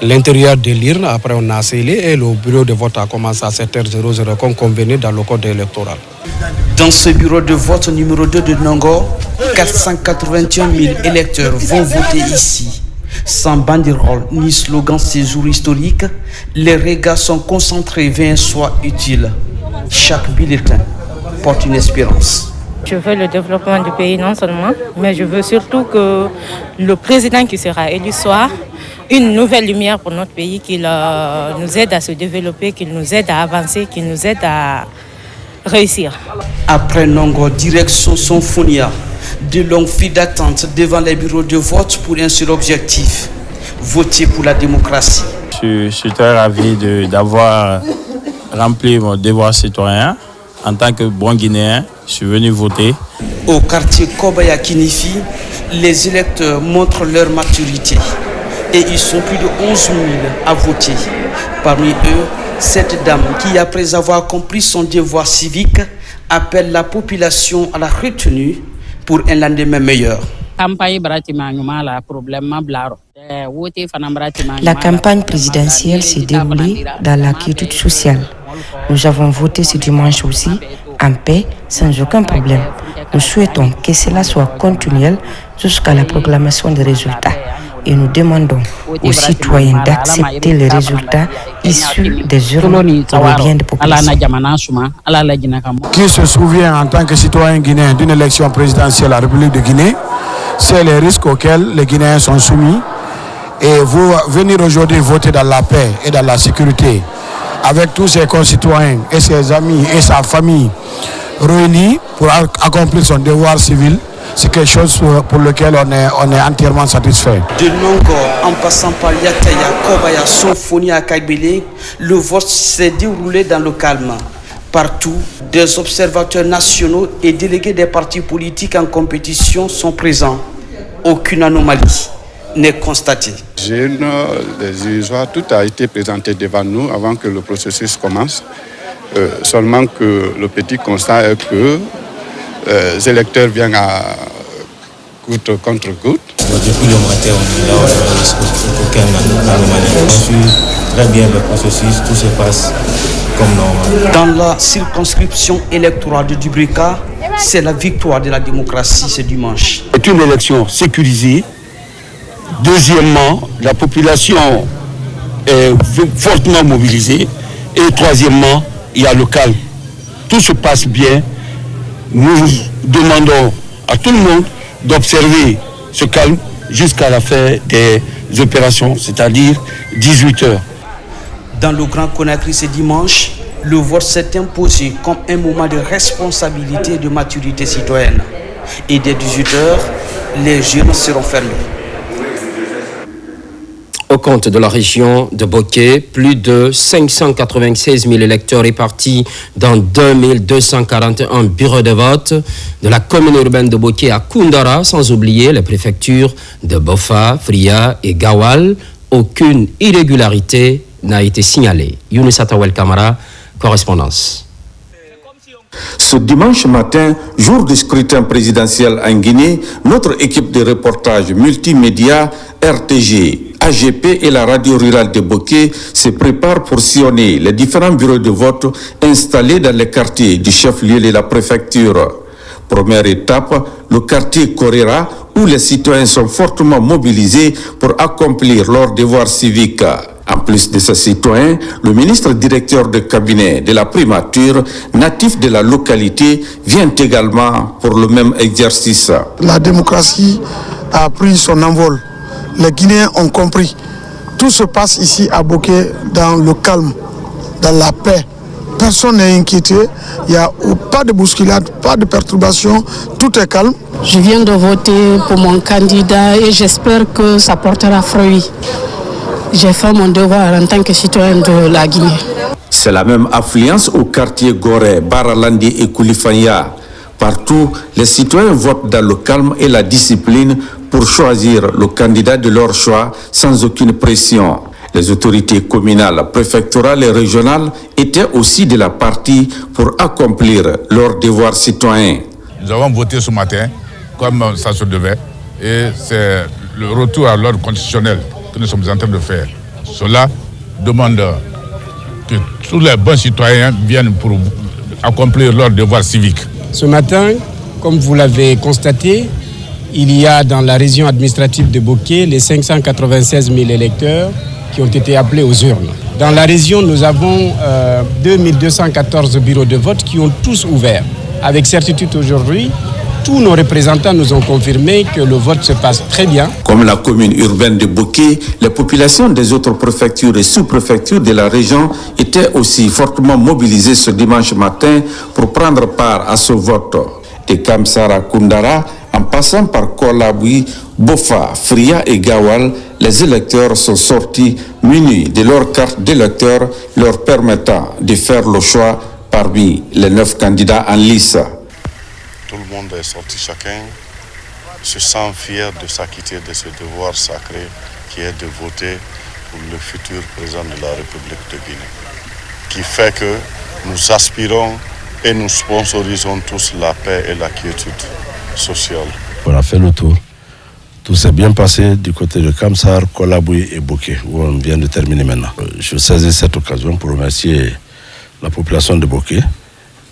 l'intérieur de l'urne. Après, on a scellé et le bureau de vote a commencé à 7h00 comme convenu dans le code électoral. Dans ce bureau de vote numéro 2 de Nangor, 481 000 électeurs vont voter ici. Sans banderole ni slogan ces jours historiques, les regards sont concentrés vers un choix utile. Chaque bulletin porte une espérance. Je veux le développement du pays non seulement, mais je veux surtout que le président qui sera élu soit une nouvelle lumière pour notre pays, qu'il nous aide à se développer, qu'il nous aide à avancer, qu'il nous aide à réussir. Après Nangor, direction Sonfonia, de longues files d'attente devant les bureaux de vote pour un seul objectif, voter pour la démocratie. Je suis très ravi d'avoir rempli mon devoir citoyen. En tant que bon Guinéen, je suis venu voter. Au quartier Kobaya Kinifi, les électeurs montrent leur maturité et ils sont plus de 11 000 à voter. Parmi eux, cette dame qui, après avoir accompli son devoir civique, appelle la population à la retenue pour un lendemain meilleur. La campagne présidentielle s'est déroulée dans la quiétude sociale. Nous avons voté ce dimanche aussi en paix, sans aucun problème. Nous souhaitons que cela soit continuel jusqu'à la proclamation des résultats. Et nous demandons aux citoyens d'accepter les résultats issus des urnes pour le bien des populations. Qui se souvient en tant que citoyen guinéen d'une élection présidentielle à la République de Guinée, c'est les risques auxquels les Guinéens sont soumis. Et vous venir aujourd'hui voter dans la paix et dans la sécurité, avec tous ses concitoyens et ses amis et sa famille réunis pour accomplir son devoir civil, c'est quelque chose pour lequel on est entièrement satisfait. De Nangor, en passant par Yataya, Kobaya, Sonfonia, Kagbele, le vote s'est déroulé dans le calme. Partout, des observateurs nationaux et délégués des partis politiques en compétition sont présents. Aucune anomalie n'est constatée. Jeunes, les illusoires, tout a été présenté devant nous avant que le processus commence. Seulement que le petit constat est que les électeurs viennent à goutte contre goutte. Depuis le matin, on est là, aucun anomalie. On suit très bien le processus, tout se passe comme normal. Dans la circonscription électorale de Dubrika, c'est la victoire de la démocratie ce dimanche. C'est une élection sécurisée. Deuxièmement, la population est fortement mobilisée. Et troisièmement, il y a le calme. Tout se passe bien. Nous demandons à tout le monde d'observer ce calme jusqu'à la fin des opérations, c'est-à-dire 18 heures. Dans le Grand Conakry ce dimanche, le vote s'est imposé comme un moment de responsabilité et de maturité citoyenne. Et dès 18 heures, les jeunes seront fermés. Au compte de la région de Boké, plus de 596 000 électeurs répartis dans 2241 bureaux de vote de la commune urbaine de Boké à Koundara, sans oublier les préfectures de Bofa, Fria et Gawal. Aucune irrégularité n'a été signalée. Younes Atawel Kamara, correspondance. Ce dimanche matin, jour du scrutin présidentiel en Guinée, notre équipe de reportage multimédia, RTG, AGP et la radio rurale de Boké se prépare pour sillonner les différents bureaux de vote installés dans les quartiers du chef-lieu de la préfecture. Première étape, le quartier Corera, où les citoyens sont fortement mobilisés pour accomplir leur devoir civique. En plus de ces citoyens, le ministre directeur de cabinet de la primature, natif de la localité, vient également pour le même exercice. La démocratie a pris son envol. Les Guinéens ont compris. Tout se passe ici à Boké dans le calme, dans la paix. Personne n'est inquiété, il n'y a pas de bousculade, pas de perturbation, tout est calme. Je viens de voter pour mon candidat et j'espère que ça portera fruit. J'ai fait mon devoir en tant que citoyen de la Guinée. C'est la même affluence au quartier Gorée, Baralandi et Koulifanya. Partout, les citoyens votent dans le calme et la discipline pour choisir le candidat de leur choix sans aucune pression. Les autorités communales, préfectorales et régionales étaient aussi de la partie pour accomplir leurs devoirs citoyens. Nous avons voté ce matin comme ça se devait et c'est le retour à l'ordre constitutionnel que nous sommes en train de faire. Cela demande que tous les bons citoyens viennent pour accomplir leur devoir civique. Ce matin, comme vous l'avez constaté, il y a dans la région administrative de Boké les 596 000 électeurs qui ont été appelés aux urnes. Dans la région, nous avons 2214 bureaux de vote qui ont tous ouvert. Avec certitude aujourd'hui, tous nos représentants nous ont confirmé que le vote se passe très bien. Comme la commune urbaine de Boké, les populations des autres préfectures et sous-préfectures de la région étaient aussi fortement mobilisées ce dimanche matin pour prendre part à ce vote. De Kamsara Koundara, en passant par Kolabui, Bofa, Fria et Gawal, les électeurs sont sortis munis de leur carte d'électeur leur permettant de faire le choix parmi les 9 candidats en lice. Tout le monde est sorti, chacun se sent fier de s'acquitter de ce devoir sacré qui est de voter pour le futur président de la République de Guinée, qui fait que nous aspirons et nous sponsorisons tous la paix et la quiétude sociale. On a fait le tour. Tout s'est bien passé du côté de Kamsar, Kolabui et Boké, où on vient de terminer maintenant. Je saisis cette occasion pour remercier la population de Boké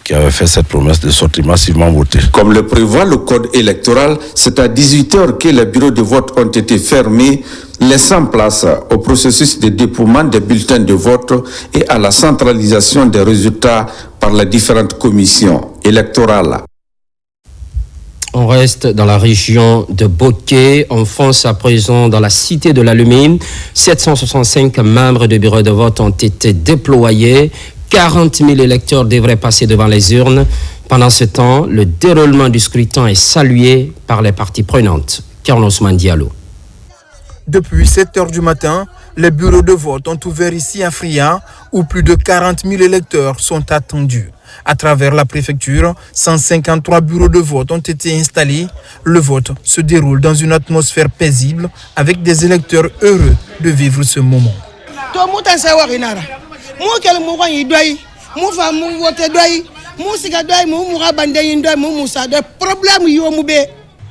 qui avait fait cette promesse de sortir massivement voter. Comme le prévoit le code électoral, c'est à 18h que les bureaux de vote ont été fermés, laissant place au processus de dépouillement des bulletins de vote et à la centralisation des résultats par les différentes commissions électorales. On reste dans la région de Boké. On fonce à présent dans la cité de l'Alumine. 765 membres de bureaux de vote ont été déployés. 40 000 électeurs devraient passer devant les urnes. Pendant ce temps, le déroulement du scrutin est salué par les parties prenantes. Carlos Mandialo. Depuis 7 heures du matin, les bureaux de vote ont ouvert ici à Fria, où plus de 40 000 électeurs sont attendus. À travers la préfecture, 153 bureaux de vote ont été installés. Le vote se déroule dans une atmosphère paisible avec des électeurs heureux de vivre ce moment.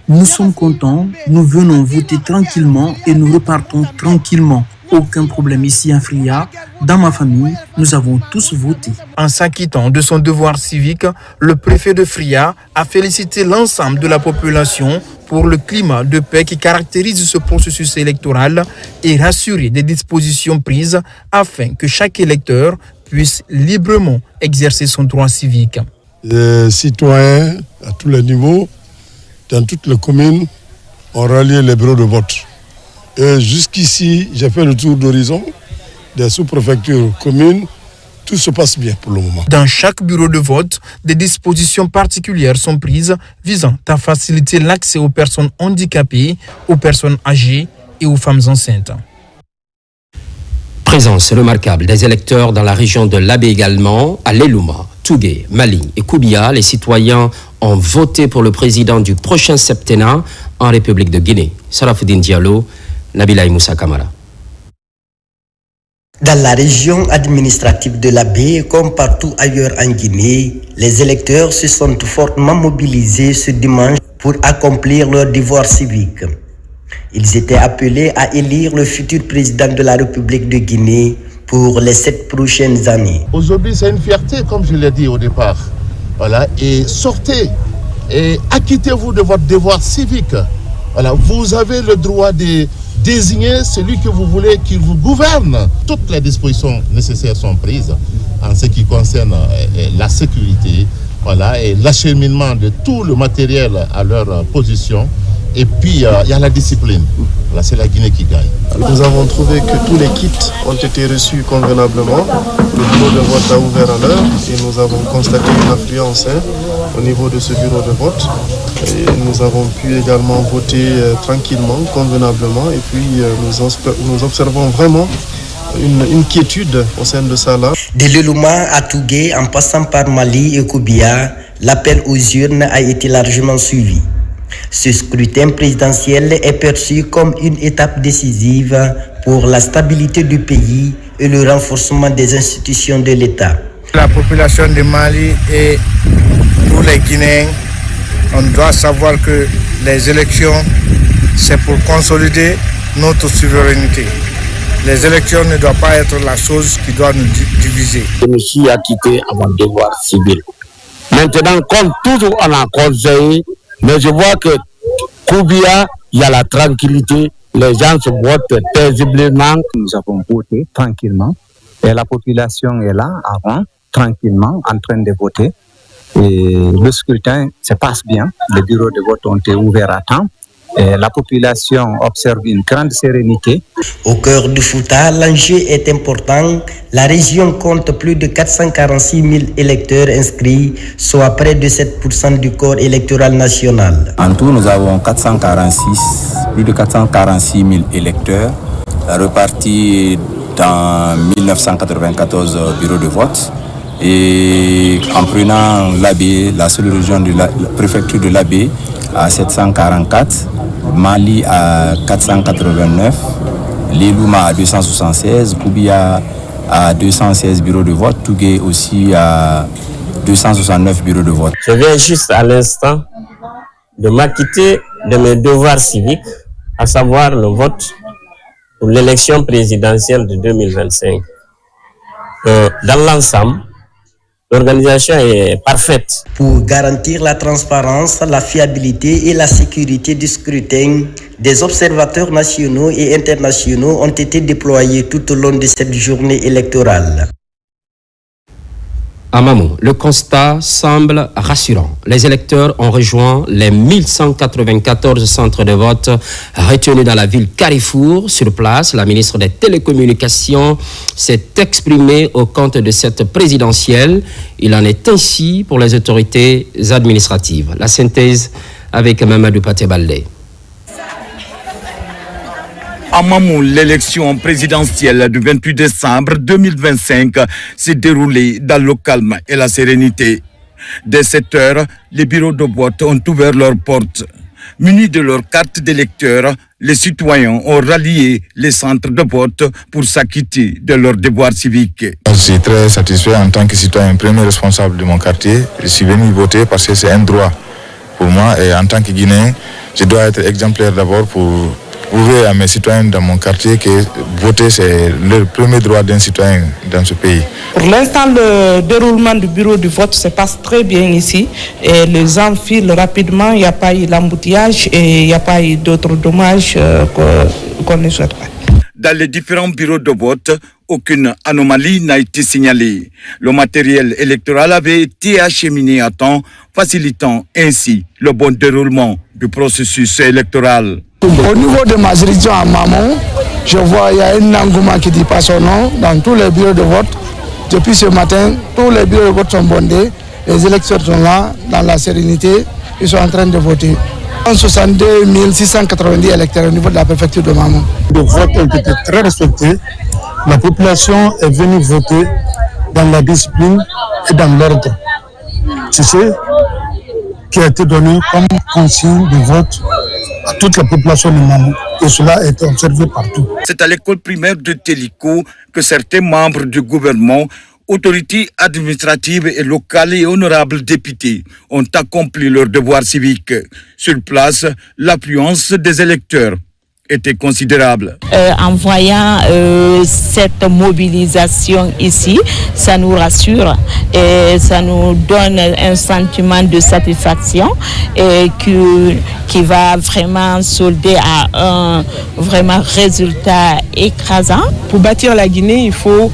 Nous sommes contents, nous venons voter tranquillement et nous repartons tranquillement. Aucun problème ici à Fria. Dans ma famille, nous avons tous voté. En s'acquittant de son devoir civique, le préfet de Fria a félicité l'ensemble de la population pour le climat de paix qui caractérise ce processus électoral et rassuré des dispositions prises afin que chaque électeur puisse librement exercer son droit civique. Les citoyens à tous les niveaux, dans toutes les communes, ont rallié les bureaux de vote. Et jusqu'ici, j'ai fait le tour d'horizon des sous-préfectures communes. Tout se passe bien pour le moment. Dans chaque bureau de vote, des dispositions particulières sont prises visant à faciliter l'accès aux personnes handicapées, aux personnes âgées et aux femmes enceintes. Présence remarquable des électeurs dans la région de l'Abbé également, à Lelouma, Tougué, Mali et Koubia. Les citoyens ont voté pour le président du prochain septennat en République de Guinée. Sarafoudine Diallo, Nabila Moussa Kamara. Dans la région administrative de la baie, comme partout ailleurs en Guinée, les électeurs se sont fortement mobilisés ce dimanche pour accomplir leur devoir civique. Ils étaient appelés à élire le futur président de la République de Guinée pour les 7 prochaines années. Aujourd'hui, c'est une fierté, comme je l'ai dit au départ. Voilà, et sortez et acquittez-vous de votre devoir civique. Voilà, vous avez le droit de désigner celui que vous voulez qu'il vous gouverne. Toutes les dispositions nécessaires sont prises en ce qui concerne la sécurité, voilà, et l'acheminement de tout le matériel à leur position. Et puis, il y a la discipline. Là, c'est la Guinée qui gagne. Nous avons trouvé que tous les kits ont été reçus convenablement. Le bureau de vote a ouvert à l'heure et nous avons constaté une affluence au niveau de ce bureau de vote. Et nous avons pu également voter tranquillement, convenablement. Et puis, nous observons vraiment une quiétude au sein de ça là. De Lelouma à Tougué, en passant par Mali et Koubia, l'appel aux urnes a été largement suivi. Ce scrutin présidentiel est perçu comme une étape décisive pour la stabilité du pays et le renforcement des institutions de l'État. La population du Mali et tous les Guinéens, on doit savoir que les élections, c'est pour consolider notre souveraineté. Les élections ne doivent pas être la chose qui doit nous diviser. Je me suis acquitté à mon devoir civil. Maintenant, comme toujours on a conseillé, mais je vois que Koubia, il y a la tranquillité, les gens se votent paisiblement. Nous avons voté tranquillement et la population est là avant, tranquillement, en train de voter. Et le scrutin se passe bien, les bureaux de vote ont été ouverts à temps. Et la population observe une grande sérénité. Au cœur du Fouta, l'enjeu est important. La région compte plus de 446 000 électeurs inscrits, soit près de 7% du corps électoral national. En tout, nous avons plus de 446 000 électeurs repartis dans 1994 bureaux de vote. Et en prenant l'Abbé, la seule région de la préfecture de l'Abbé, à 744, Mali à 489, Lelouma à 276, Koubia à 216 bureaux de vote, Tougué aussi à 269 bureaux de vote. Je viens juste à l'instant de m'acquitter de mes devoirs civiques, à savoir le vote pour l'élection présidentielle de 2025. Dans l'ensemble, l'organisation est parfaite. Pour garantir la transparence, la fiabilité et la sécurité du scrutin, des observateurs nationaux et internationaux ont été déployés tout au long de cette journée électorale. À Mamou, le constat semble rassurant. Les électeurs ont rejoint les 1194 centres de vote retenus dans la ville Carrefour. Sur place, la ministre des Télécommunications s'est exprimée au compte de cette présidentielle. Il en est ainsi pour les autorités administratives. La synthèse avec Mamadou Paté-Baldé. À Mamou, l'élection présidentielle du 28 décembre 2025 s'est déroulée dans le calme et la sérénité. Dès 7 heures, les bureaux de vote ont ouvert leurs portes. Munis de leurs cartes d'électeurs, les citoyens ont rallié les centres de vote pour s'acquitter de leurs devoirs civiques. Je suis très satisfait en tant que citoyen, premier responsable de mon quartier. Je suis venu voter parce que c'est un droit pour moi et en tant que Guinéen, je dois être exemplaire d'abord pour prouver à mes citoyens dans mon quartier que voter c'est le premier droit d'un citoyen dans ce pays. Pour l'instant, le déroulement du bureau de vote se passe très bien ici et les gens filent rapidement, il n'y a pas eu l'embouteillage et il n'y a pas eu d'autres dommages qu'on ne souhaite pas. Dans les différents bureaux de vote, aucune anomalie n'a été signalée. Le matériel électoral avait été acheminé à temps, facilitant ainsi le bon déroulement du processus électoral. Au niveau de ma juridiction à Mamou, je vois qu'il y a un engouement qui ne dit pas son nom dans tous les bureaux de vote. Depuis ce matin, tous les bureaux de vote sont bondés. Les électeurs sont là, dans la sérénité. Ils sont en train de voter. 62 690 électeurs au niveau de la préfecture de Mamou. Les votes ont été très respectés. La population est venue voter dans la discipline et dans l'ordre. C'est ce qui a été donné comme consigne de vote à toute la population de Mamou. Et cela est observé partout. C'est à l'école primaire de Téliko que certains membres du gouvernement, autorités administratives et locales et honorables députés ont accompli leur devoir civique. Sur place, l'affluence des électeurs était considérable. En voyant cette mobilisation ici, ça nous rassure et ça nous donne un sentiment de satisfaction et qui va vraiment solder à un vraiment résultat écrasant. Pour bâtir la Guinée, il faut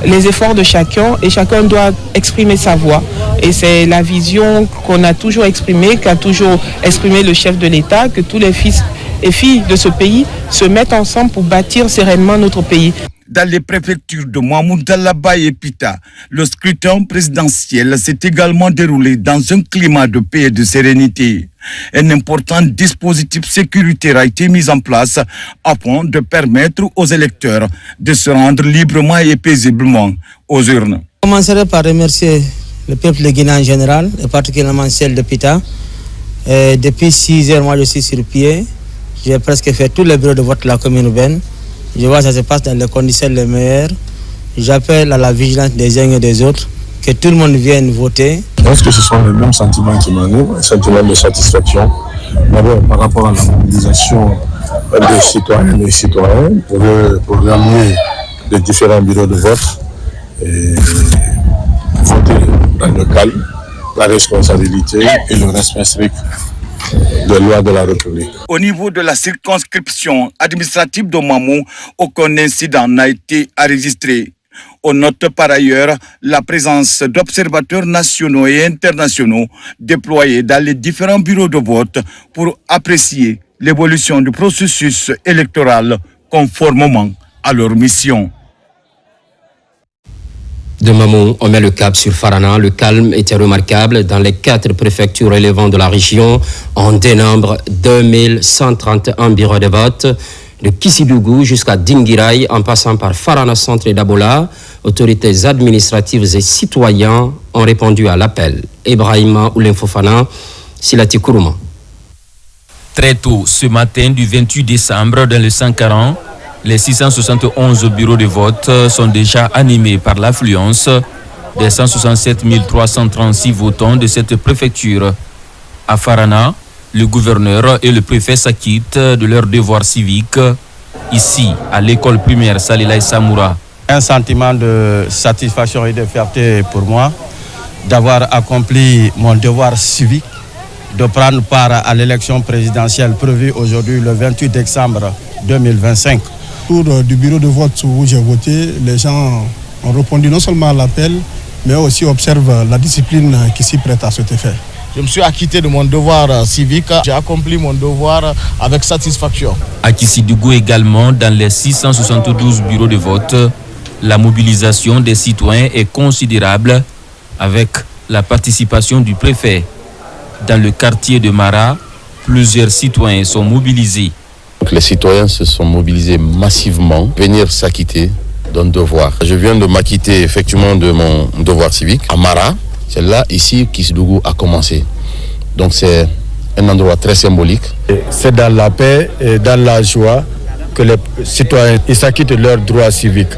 les efforts de chacun et chacun doit exprimer sa voix. Et c'est la vision qu'on a toujours exprimée, qu'a toujours exprimé le chef de l'État, que tous les fils et filles de ce pays se mettent ensemble pour bâtir sereinement notre pays. Dans les préfectures de Mohamoud Dallaba et Pita, le scrutin présidentiel s'est également déroulé dans un climat de paix et de sérénité. Un important dispositif sécuritaire a été mis en place afin de permettre aux électeurs de se rendre librement et paisiblement aux urnes. Je commencerai par remercier le peuple guinéen en général, et particulièrement celle de Pita. Depuis 6 heures, moi je suis sur pied. J'ai presque fait tous les bureaux de vote de la commune urbaine. Je vois que ça se passe dans les conditions les meilleures. J'appelle à la vigilance des uns et des autres, que tout le monde vienne voter. Je pense que ce sont les mêmes sentiments qui m'animent, un sentiment de satisfaction. D'abord par rapport à la mobilisation des citoyennes et citoyens pour ramener les différents bureaux de vote et voter dans le calme, la responsabilité et le respect strict des lois de la République. Au niveau de la circonscription administrative de Mamou, aucun incident n'a été enregistré. On note par ailleurs la présence d'observateurs nationaux et internationaux déployés dans les différents bureaux de vote pour apprécier l'évolution du processus électoral conformément à leur mission. De Mamou, on met le cap sur Farana. Le calme était remarquable dans les 4 préfectures relevant de la région. On dénombre 2131 bureaux de vote. De Kissidougou jusqu'à Dinguiraï, en passant par Farana Centre et Dabola, autorités administratives et citoyens ont répondu à l'appel. Ibrahima Oulenfofana, Silati Kourouma. Très tôt ce matin du 28 décembre, dans le 140, les 671 bureaux de vote sont déjà animés par l'affluence des 167 336 votants de cette préfecture. À Farana, le gouverneur et le préfet s'acquittent de leur devoir civique, ici, à l'école primaire Salilay Samoura. Un sentiment de satisfaction et de fierté pour moi d'avoir accompli mon devoir civique, de prendre part à l'élection présidentielle prévue aujourd'hui le 28 décembre 2025. Autour du bureau de vote où j'ai voté, les gens ont répondu non seulement à l'appel, mais aussi observent la discipline qui s'y prête à cet effet. Je me suis acquitté de mon devoir civique. J'ai accompli mon devoir avec satisfaction. À Kissidougou également, dans les 672 bureaux de vote, la mobilisation des citoyens est considérable avec la participation du préfet. Dans le quartier de Mara, plusieurs citoyens sont mobilisés. Les citoyens se sont mobilisés massivement, venir s'acquitter d'un devoir. Je viens de m'acquitter effectivement de mon devoir civique à Mara. C'est là, ici, Kissidougou a commencé. Donc c'est un endroit très symbolique. C'est dans la paix et dans la joie que les citoyens s'acquittent de leurs droits civiques.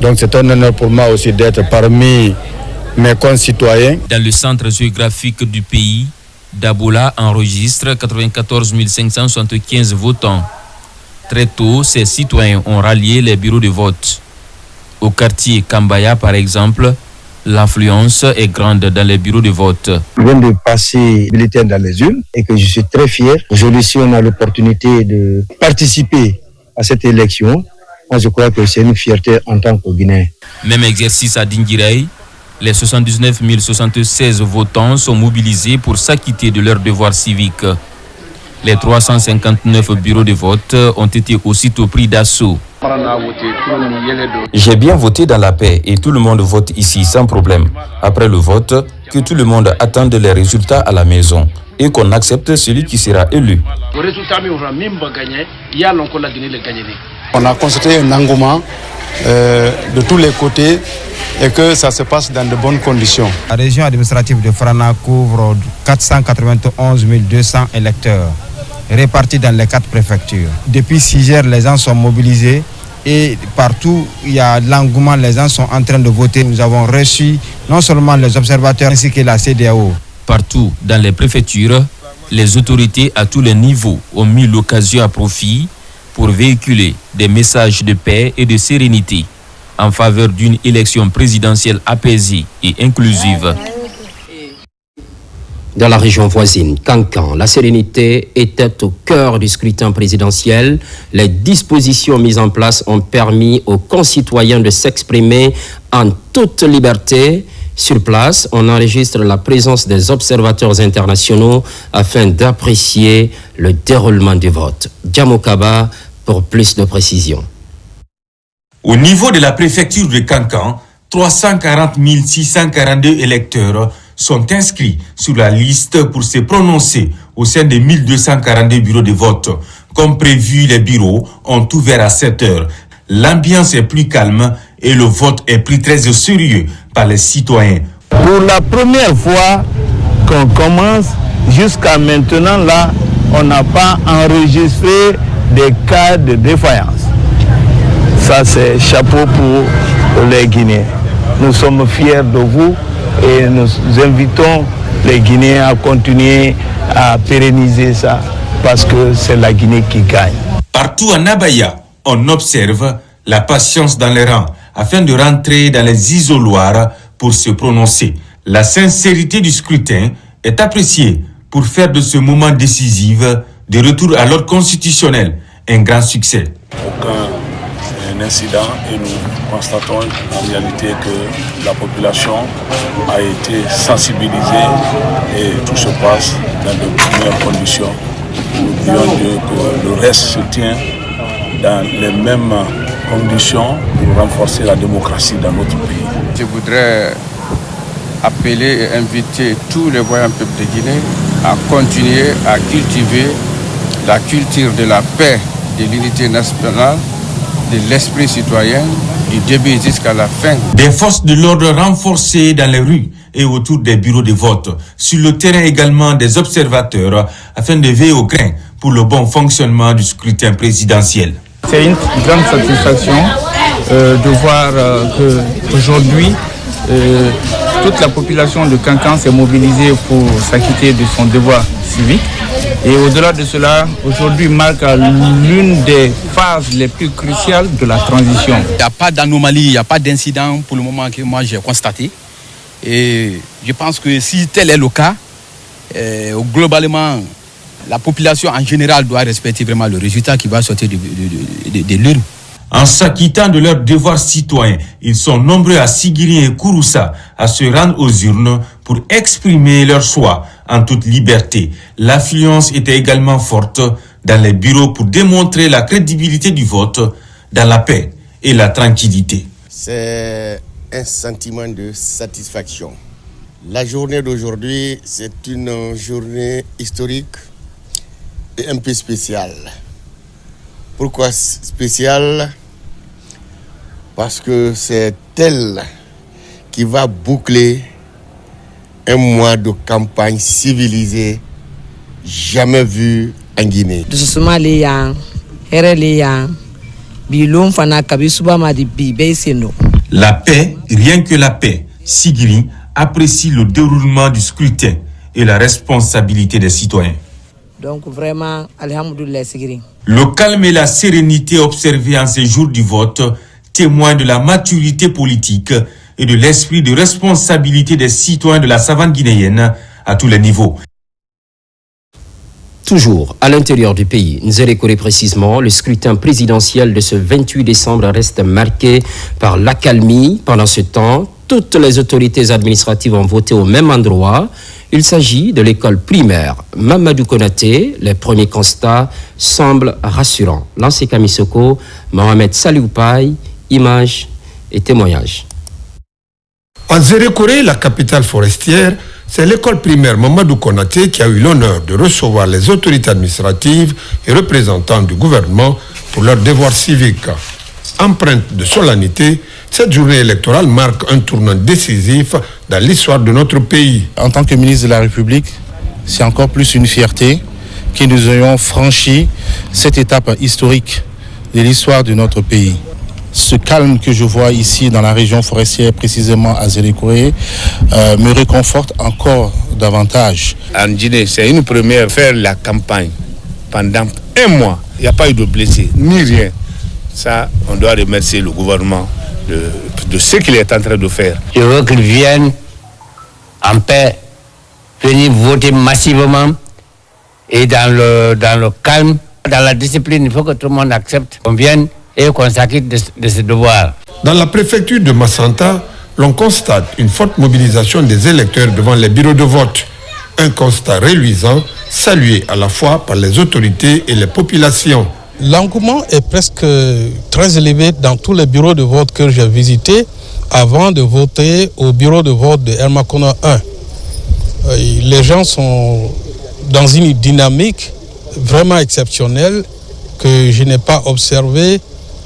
Donc c'est un honneur pour moi aussi d'être parmi mes concitoyens. Dans le centre géographique du pays, Dabola enregistre 94 575 votants. Très tôt, ces citoyens ont rallié les bureaux de vote. Au quartier Kambaya, par exemple, l'affluence est grande dans les bureaux de vote. Je viens de passer bulletin dans les urnes et que je suis très fier. Aujourd'hui, si on a l'opportunité de participer à cette élection, moi je crois que c'est une fierté en tant que Guinéen. Même exercice à Dinguiraï, les 79 076 votants sont mobilisés pour s'acquitter de leur devoir civique. Les 359 bureaux de vote ont été aussitôt pris d'assaut. J'ai bien voté dans la paix et tout le monde vote ici sans problème. Après le vote, que tout le monde attende les résultats à la maison et qu'on accepte celui qui sera élu. On a constaté un engouement de tous les côtés et que ça se passe dans de bonnes conditions. La région administrative de Farana couvre 491 200 électeurs. répartis dans les 4 préfectures. Depuis 6 heures, les gens sont mobilisés et partout il y a l'engouement, les gens sont en train de voter. Nous avons reçu non seulement les observateurs ainsi que la CEDEAO. Partout dans les préfectures, les autorités à tous les niveaux ont mis l'occasion à profit pour véhiculer des messages de paix et de sérénité en faveur d'une élection présidentielle apaisée et inclusive. Dans la région voisine, Kankan, la sérénité était au cœur du scrutin présidentiel. Les dispositions mises en place ont permis aux concitoyens de s'exprimer en toute liberté. Sur place, on enregistre la présence des observateurs internationaux afin d'apprécier le déroulement du vote. Djamokaba pour plus de précision. Au niveau de la préfecture de Kankan, 340 642 électeurs sont inscrits sur la liste pour se prononcer au sein des 1242 bureaux de vote. Comme prévu, les bureaux ont ouvert à 7 heures. L'ambiance est plus calme et le vote est pris très au sérieux par les citoyens. Pour la première fois qu'on commence, jusqu'à maintenant, là, on n'a pas enregistré des cas de défaillance. Ça, c'est chapeau pour les Guinéens. Nous sommes fiers de vous et nous invitons les Guinéens à continuer à pérenniser ça parce que c'est la Guinée qui gagne. Partout en Abaya, on observe la patience dans les rangs afin de rentrer dans les isoloirs pour se prononcer. La sincérité du scrutin est appréciée pour faire de ce moment décisif de retour à l'ordre constitutionnel un grand succès. Aucun incident et nous constatons en réalité que la population a été sensibilisée et tout se passe dans de meilleures conditions. Nous voulons dire que le reste se tient dans les mêmes conditions pour renforcer la démocratie dans notre pays. Je voudrais appeler et inviter tous les voyants peuples de Guinée à continuer à cultiver la culture de la paix, de l'unité nationale, de l'esprit citoyen, du début jusqu'à la fin. Des forces de l'ordre renforcées dans les rues et autour des bureaux de vote. Sur le terrain également des observateurs afin de veiller au grain pour le bon fonctionnement du scrutin présidentiel. C'est une grande satisfaction de voir qu'aujourd'hui, toute la population de Kankan s'est mobilisée pour s'acquitter de son devoir civique. Et au-delà de cela, aujourd'hui marque l'une des phases les plus cruciales de la transition. Il n'y a pas d'anomalie, il n'y a pas d'incident pour le moment que moi j'ai constaté. Et je pense que si tel est le cas, globalement, la population en général doit respecter vraiment le résultat qui va sortir de l'urne. En s'acquittant de leurs devoirs citoyens, ils sont nombreux à Sigiri et Kouroussa à se rendre aux urnes pour exprimer leur choix en toute liberté. L'affluence était également forte dans les bureaux pour démontrer la crédibilité du vote dans la paix et la tranquillité. C'est un sentiment de satisfaction. La journée d'aujourd'hui, c'est une journée historique et un peu spéciale. Pourquoi spécial? Parce que c'est elle qui va boucler un mois de campagne civilisée jamais vu en Guinée. La paix, rien que la paix. Sigiri apprécie le déroulement du scrutin et la responsabilité des citoyens. Donc vraiment, alhamdoulilah Sigiri. Le calme et la sérénité observés en ces jours du vote témoignent de la maturité politique et de l'esprit de responsabilité des citoyens de la savane guinéenne à tous les niveaux. Toujours à l'intérieur du pays, Nzérékoré précisément, le scrutin présidentiel de ce 28 décembre reste marqué par l'accalmie. Pendant ce temps, toutes les autorités administratives ont voté au même endroit. Il s'agit de l'école primaire Mamadou Konaté. Les premiers constats semblent rassurants. Lancé Kamisoko, Mohamed Salioupaï, images et témoignages. En Nzérékoré, la capitale forestière, c'est l'école primaire Mamadou Konaté qui a eu l'honneur de recevoir les autorités administratives et représentants du gouvernement pour leur devoir civique. Empreinte de solennité, cette journée électorale marque un tournant décisif dans l'histoire de notre pays. En tant que ministre de la République, c'est encore plus une fierté que nous ayons franchi cette étape historique de l'histoire de notre pays. Ce calme que je vois ici dans la région forestière, précisément à Zélékoré, me réconforte encore davantage. En Guinée, c'est une première, faire la campagne pendant 1 mois. Il n'y a pas eu de blessés, ni rien. Ça, on doit remercier le gouvernement de ce qu'il est en train de faire. Je veux qu'ils viennent en paix, venir voter massivement et dans le calme, dans la discipline. Il faut que tout le monde accepte qu'on vienne et qu'on s'acquitte de ses devoirs. Dans la préfecture de Massanta, l'on constate une forte mobilisation des électeurs devant les bureaux de vote. Un constat reluisant, salué à la fois par les autorités et les populations. L'engouement est presque très élevé dans tous les bureaux de vote que j'ai visités avant de voter au bureau de vote de Hermakona 1. Les gens sont dans une dynamique vraiment exceptionnelle que je n'ai pas observée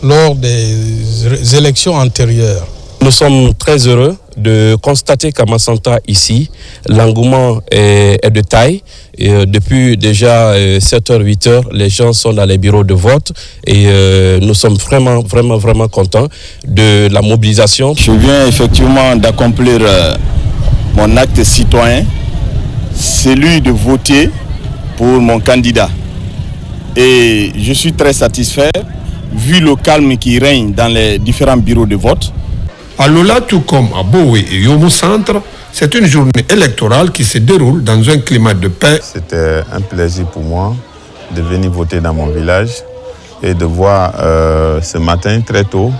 lors des élections antérieures. Nous sommes très heureux de constater qu'à Massanta, ici, l'engouement est de taille. Et depuis déjà 7h, 8h, les gens sont dans les bureaux de vote et nous sommes vraiment contents de la mobilisation. Je viens effectivement d'accomplir mon acte citoyen, celui de voter pour mon candidat. Et je suis très satisfait, vu le calme qui règne dans les différents bureaux de vote. À Lola, tout comme à Boé et Yomo Centre, c'est une journée électorale qui se déroule dans un climat de paix. C'était un plaisir pour moi de venir voter dans mon village et de voir ce matin très tôt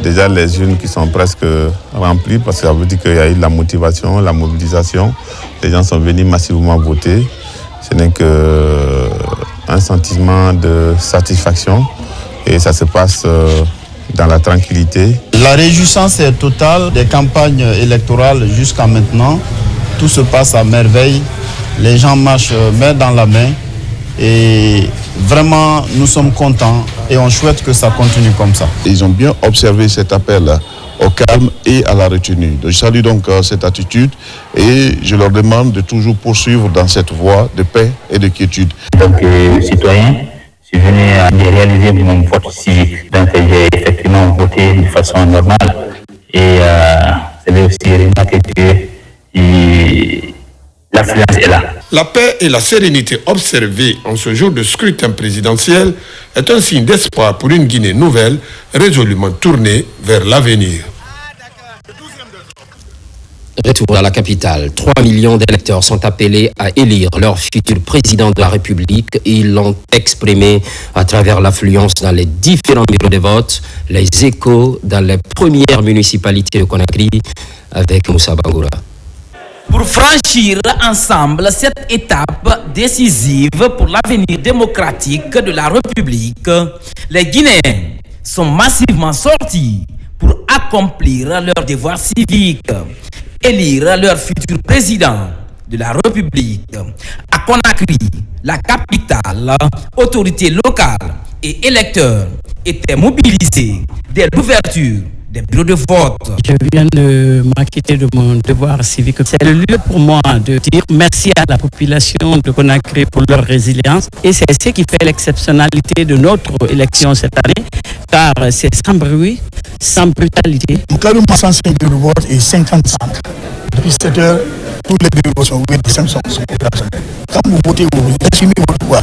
déjà les urnes qui sont presque remplies parce que ça veut dire qu'il y a eu de la motivation, la mobilisation. Les gens sont venus massivement voter. Ce n'est qu'un sentiment de satisfaction et ça se passe dans la tranquillité. La réjouissance est totale des campagnes électorales jusqu'à maintenant. Tout se passe à merveille. Les gens marchent main dans la main. Et vraiment, nous sommes contents et on souhaite que ça continue comme ça. Ils ont bien observé cet appel au calme et à la retenue. Je salue donc cette attitude et je leur demande de toujours poursuivre dans cette voie de paix et de quiétude. Donc, citoyen, je suis venu réaliser mon vote civique. Donc, j'ai effectivement voté de façon normale. Et c'est aussi remarqué que l'affluence est là. La paix et la sérénité observées en ce jour de scrutin présidentiel est un signe d'espoir pour une Guinée nouvelle, résolument tournée vers l'avenir. Retour à la capitale. 3 millions d'électeurs sont appelés à élire leur futur président de la République. Ils l'ont exprimé à travers l'affluence dans les différents bureaux de vote, les échos dans les premières municipalités de Conakry avec Moussa Bangoura. Pour franchir ensemble cette étape décisive pour l'avenir démocratique de la République, les Guinéens sont massivement sortis pour accomplir leur devoir civique, élire leur futur président de la République. À Conakry, la capitale, autorités locales et électeurs étaient mobilisés dès l'ouverture des bureaux de vote. Je viens de m'acquitter de mon devoir civique. C'est le lieu pour moi de dire merci à la population de Conakry pour leur résilience. Et c'est ce qui fait l'exceptionnalité de notre élection cette année, car c'est sans bruit, sans brutalité. Nous avons 65 bureaux de vote et 50 centres. Depuis 7 heures, tous les bureaux de vote sont ouverts, les centres sont opérationnels. Quand vous votez, vous assumez votre voix.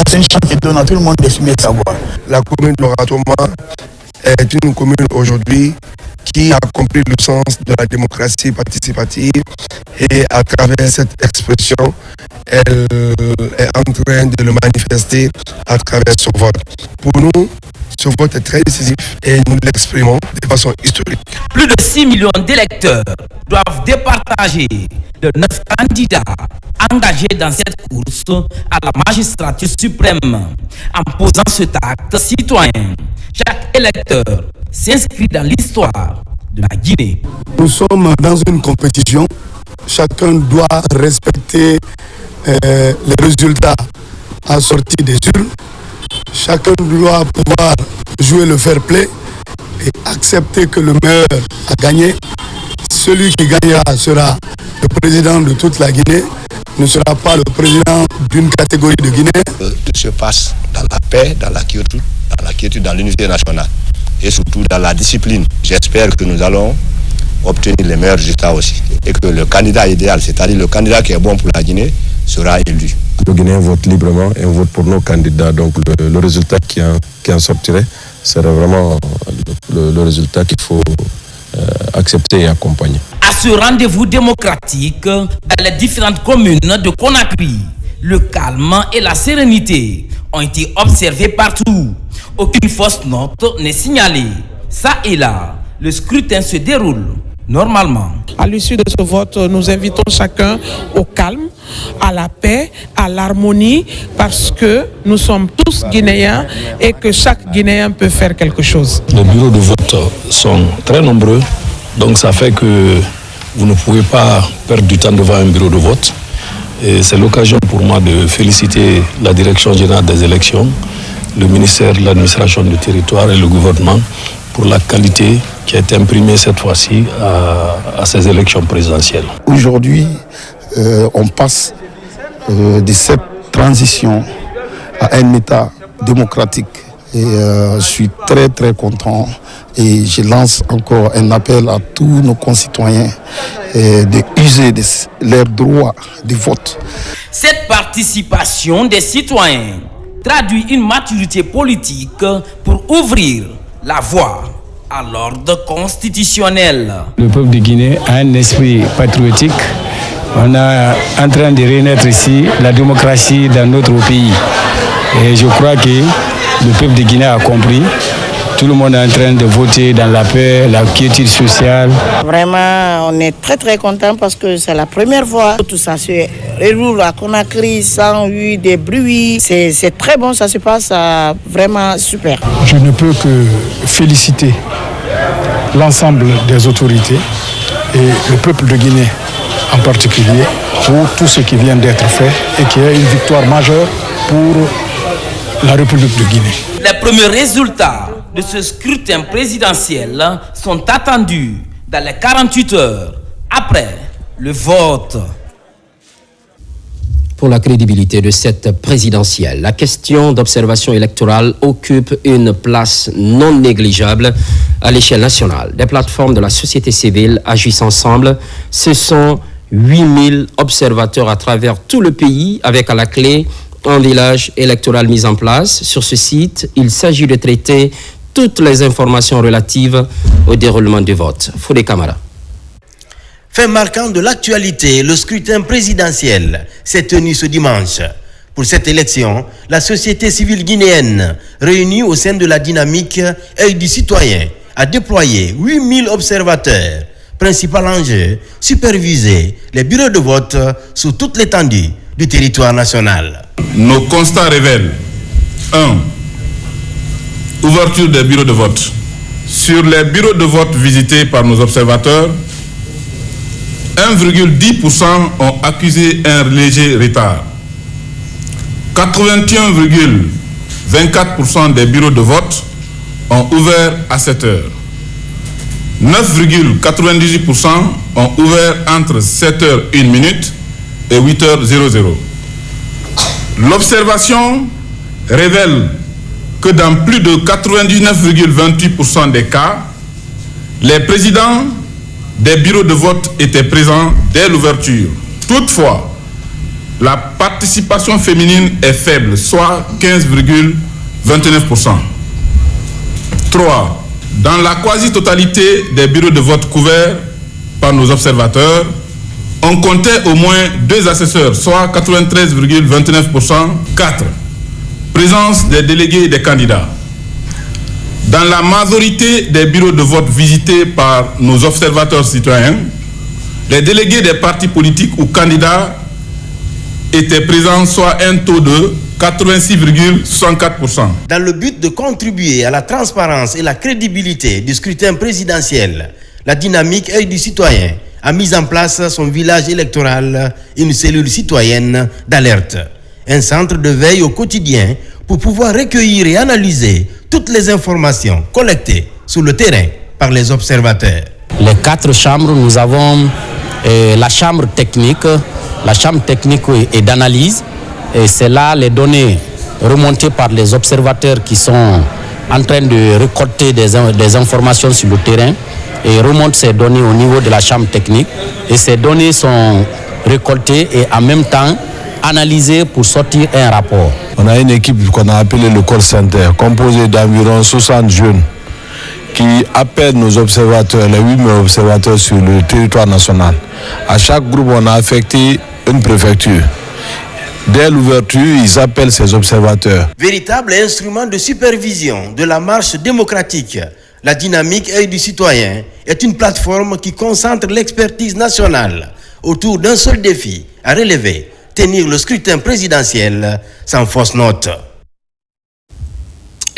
C'est une chance qui donne à tout le monde d'assumer sa voix. La commune de Ratoma est une commune aujourd'hui qui a compris le sens de la démocratie participative et à travers cette expression, elle est en train de le manifester à travers son vote. Pour nous, ce vote est très décisif et nous l'exprimons de façon historique. Plus de 6 millions d'électeurs doivent départager de 9 candidats engagés dans cette course à la magistrature suprême. En posant cet acte citoyen, chaque électeur s'inscrit dans l'histoire de la Guinée. Nous sommes dans une compétition. Chacun doit respecter les résultats assortis des urnes. Chacun doit pouvoir jouer le fair play et accepter que le meilleur a gagné. Celui qui gagnera sera le président de toute la Guinée ne sera pas le président d'une catégorie de Guinée. Tout se passe dans la paix, dans la quiétude, dans l'unité nationale et surtout dans la discipline. J'espère que nous allons obtenir les meilleurs résultats aussi et que le candidat idéal, c'est-à-dire le candidat qui est bon pour la Guinée, sera élu. Les Guinéens votent librement et on vote pour nos candidats. Donc le résultat qui en sortirait serait vraiment le résultat qu'il faut accepter et accompagner. À ce rendez-vous démocratique, dans les différentes communes de Conakry, le calme et la sérénité ont été observés partout. Aucune fausse note n'est signalée. Ça et là, le scrutin se déroule normalement. À l'issue de ce vote, nous invitons chacun au calme, à la paix, à l'harmonie, parce que nous sommes tous Guinéens et que chaque Guinéen peut faire quelque chose. Les bureaux de vote sont très nombreux, donc ça fait que vous ne pouvez pas perdre du temps devant un bureau de vote. Et c'est l'occasion pour moi de féliciter la Direction générale des élections, le ministère de l'administration du territoire et le gouvernement pour la qualité qui a été imprimée cette fois-ci à ces élections présidentielles. Aujourd'hui, on passe de cette transition à un État démocratique. Et je suis très très content et je lance encore un appel à tous nos concitoyens d'user de leur droit de vote. Cette participation des citoyens traduit une maturité politique pour ouvrir la voie à l'ordre constitutionnel. Le peuple de Guinée a un esprit patriotique. On est en train de renaître ici la démocratie dans notre pays. Et je crois que le peuple de Guinée a compris. Tout le monde est en train de voter dans la paix, la quiétude sociale. Vraiment, on est très très content parce que c'est la première fois que tout ça se déroule à Conakry sans eu des bruits. C'est très bon, ça se passe vraiment super. Je ne peux que féliciter l'ensemble des autorités et le peuple de Guinée en particulier pour tout ce qui vient d'être fait et qui est une victoire majeure pour la République de Guinée. Les premiers résultats de ce scrutin présidentiel sont attendus dans les 48 heures après le vote. Pour la crédibilité de cette présidentielle, la question d'observation électorale occupe une place non négligeable à l'échelle nationale. Des plateformes de la société civile agissent ensemble. Ce sont 8000 observateurs à travers tout le pays, avec à la clé un village électoral mis en place. Sur ce site, il s'agit de traiter toutes les informations relatives au déroulement du vote. Foudé Camara. Fait marquant de l'actualité, le scrutin présidentiel s'est tenu ce dimanche. Pour cette élection, la société civile guinéenne, réunie au sein de la dynamique Œil du citoyen, a déployé 8000 observateurs. Principal enjeu, superviser les bureaux de vote sur toute l'étendue du territoire national. Nos constats révèlent 1. Ouverture des bureaux de vote. Sur les bureaux de vote visités par nos observateurs, 1,10% ont accusé un léger retard. 81,24% des bureaux de vote ont ouvert à 7 heures. 9,98% ont ouvert entre 7h01 et 8h00. L'observation révèle que dans plus de 99,28% des cas, les présidents des bureaux de vote étaient présents dès l'ouverture. Toutefois, la participation féminine est faible, soit 15,29%. 3. Dans la quasi-totalité des bureaux de vote couverts par nos observateurs, on comptait au moins 2 assesseurs, soit 93,29%. 4. Présence des délégués et des candidats. Dans la majorité des bureaux de vote visités par nos observateurs citoyens, les délégués des partis politiques ou candidats étaient présents, soit un taux de 86,64%. Dans le but de contribuer à la transparence et la crédibilité du scrutin présidentiel, la dynamique Œil du citoyen a mis en place son village électoral, une cellule citoyenne d'alerte, un centre de veille au quotidien pour pouvoir recueillir et analyser toutes les informations collectées sur le terrain par les observateurs. Les 4 chambres, nous avons la chambre technique la chambre technique et d'analyse. Et c'est là les données remontées par les observateurs qui sont en train de récolter des informations sur le terrain et remontent ces données au niveau de la chambre technique. Et ces données sont récoltées et en même temps analysées pour sortir un rapport. On a une équipe qu'on a appelée le call center, composée d'environ 60 jeunes qui appellent nos observateurs, les 8 observateurs sur le territoire national. À chaque groupe, on a affecté une préfecture. Dès l'ouverture, ils appellent ces observateurs. Véritable instrument de supervision de la marche démocratique, la dynamique œil du citoyen est une plateforme qui concentre l'expertise nationale autour d'un seul défi à relever, tenir le scrutin présidentiel sans fausse note.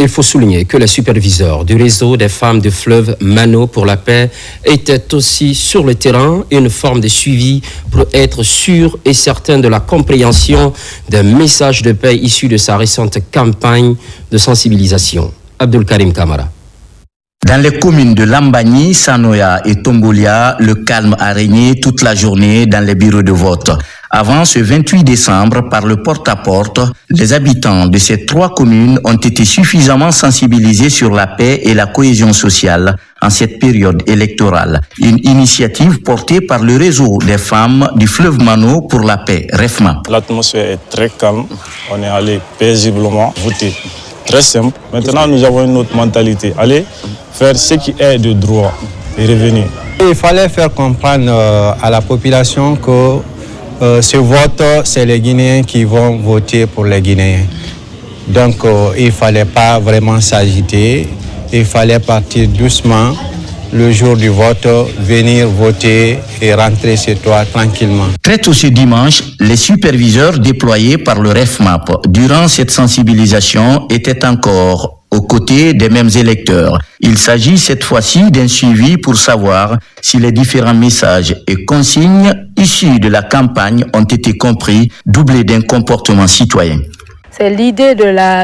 Il faut souligner que les superviseurs du réseau des femmes du fleuve Mano pour la paix étaient aussi sur le terrain, une forme de suivi pour être sûr et certain de la compréhension des messages de paix issus de sa récente campagne de sensibilisation. Abdul Karim Kamara. Dans les communes de Lambani, Sanoya et Tombolia, le calme a régné toute la journée dans les bureaux de vote. Avant ce 28 décembre, par le porte-à-porte, les habitants de ces 3 communes ont été suffisamment sensibilisés sur la paix et la cohésion sociale en cette période électorale. Une initiative portée par le réseau des femmes du fleuve Mano pour la paix, REFMAP. L'atmosphère est très calme, on est allé paisiblement voter. Très simple. Maintenant, nous avons une autre mentalité. Allez faire ce qui est de droit et revenir. Il fallait faire comprendre à la population que ce vote, c'est les Guinéens qui vont voter pour les Guinéens. Donc, il ne fallait pas vraiment s'agiter. Il fallait partir doucement le jour du vote, venir voter et rentrer chez toi tranquillement. Très tôt ce dimanche, les superviseurs déployés par le REFMAP durant cette sensibilisation étaient encore aux côtés des mêmes électeurs. Il s'agit cette fois-ci d'un suivi pour savoir si les différents messages et consignes issus de la campagne ont été compris, doublés d'un comportement citoyen. C'est l'idée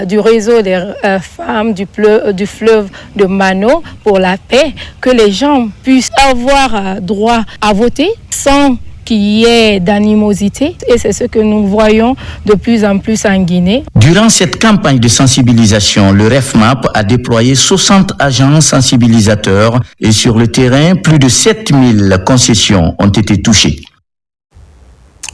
du réseau des femmes du fleuve de Mano pour la paix, que les gens puissent avoir droit à voter sans qu'il y ait d'animosité. Et c'est ce que nous voyons de plus en plus en Guinée. Durant cette campagne de sensibilisation, le REFMAP a déployé 60 agents sensibilisateurs et sur le terrain, plus de 7000 concessions ont été touchées.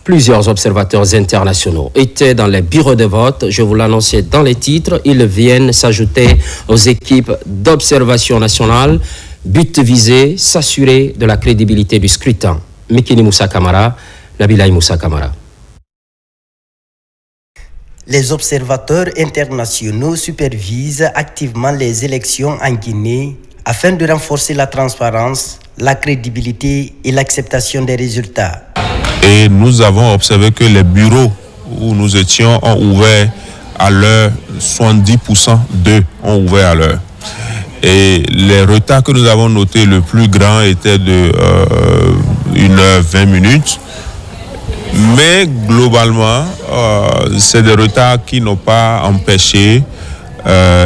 Plusieurs observateurs internationaux étaient dans les bureaux de vote. Je vous l'annonçais dans les titres. Ils viennent s'ajouter aux équipes d'observation nationale. But visé, s'assurer de la crédibilité du scrutin. Mikini Moussa Kamara, Nabilaï Moussa Kamara. Les observateurs internationaux supervisent activement les élections en Guinée afin de renforcer la transparence, la crédibilité et l'acceptation des résultats. Et nous avons observé que les bureaux où nous étions ont ouvert à l'heure, 70% d'eux ont ouvert à l'heure. Et les retards que nous avons notés, le plus grand était de 1h20. Mais globalement, c'est des retards qui n'ont pas empêché,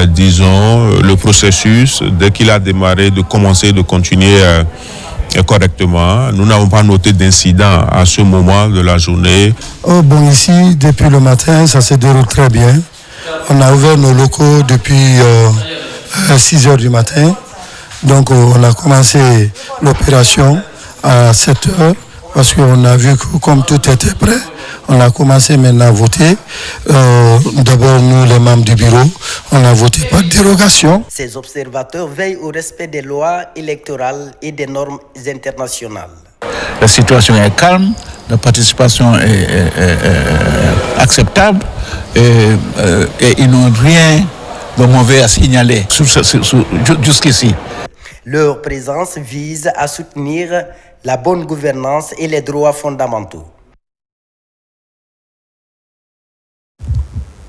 disons, le processus, dès qu'il a démarré, de commencer, de continuer correctement. Nous n'avons pas noté d'incident à ce moment de la journée. Bon, ici, depuis le matin, ça se déroule très bien. On a ouvert nos locaux depuis 6 heures du matin. Donc, on a commencé l'opération à 7 heures parce qu'on a vu que comme tout était prêt, on a commencé maintenant à voter. D'abord, nous, les membres du bureau, on a voté par dérogation. Ces observateurs veillent au respect des lois électorales et des normes internationales. La situation est calme, la participation est acceptable et ils n'ont rien de mauvais à signaler jusqu'ici. Leur présence vise à soutenir la bonne gouvernance et les droits fondamentaux.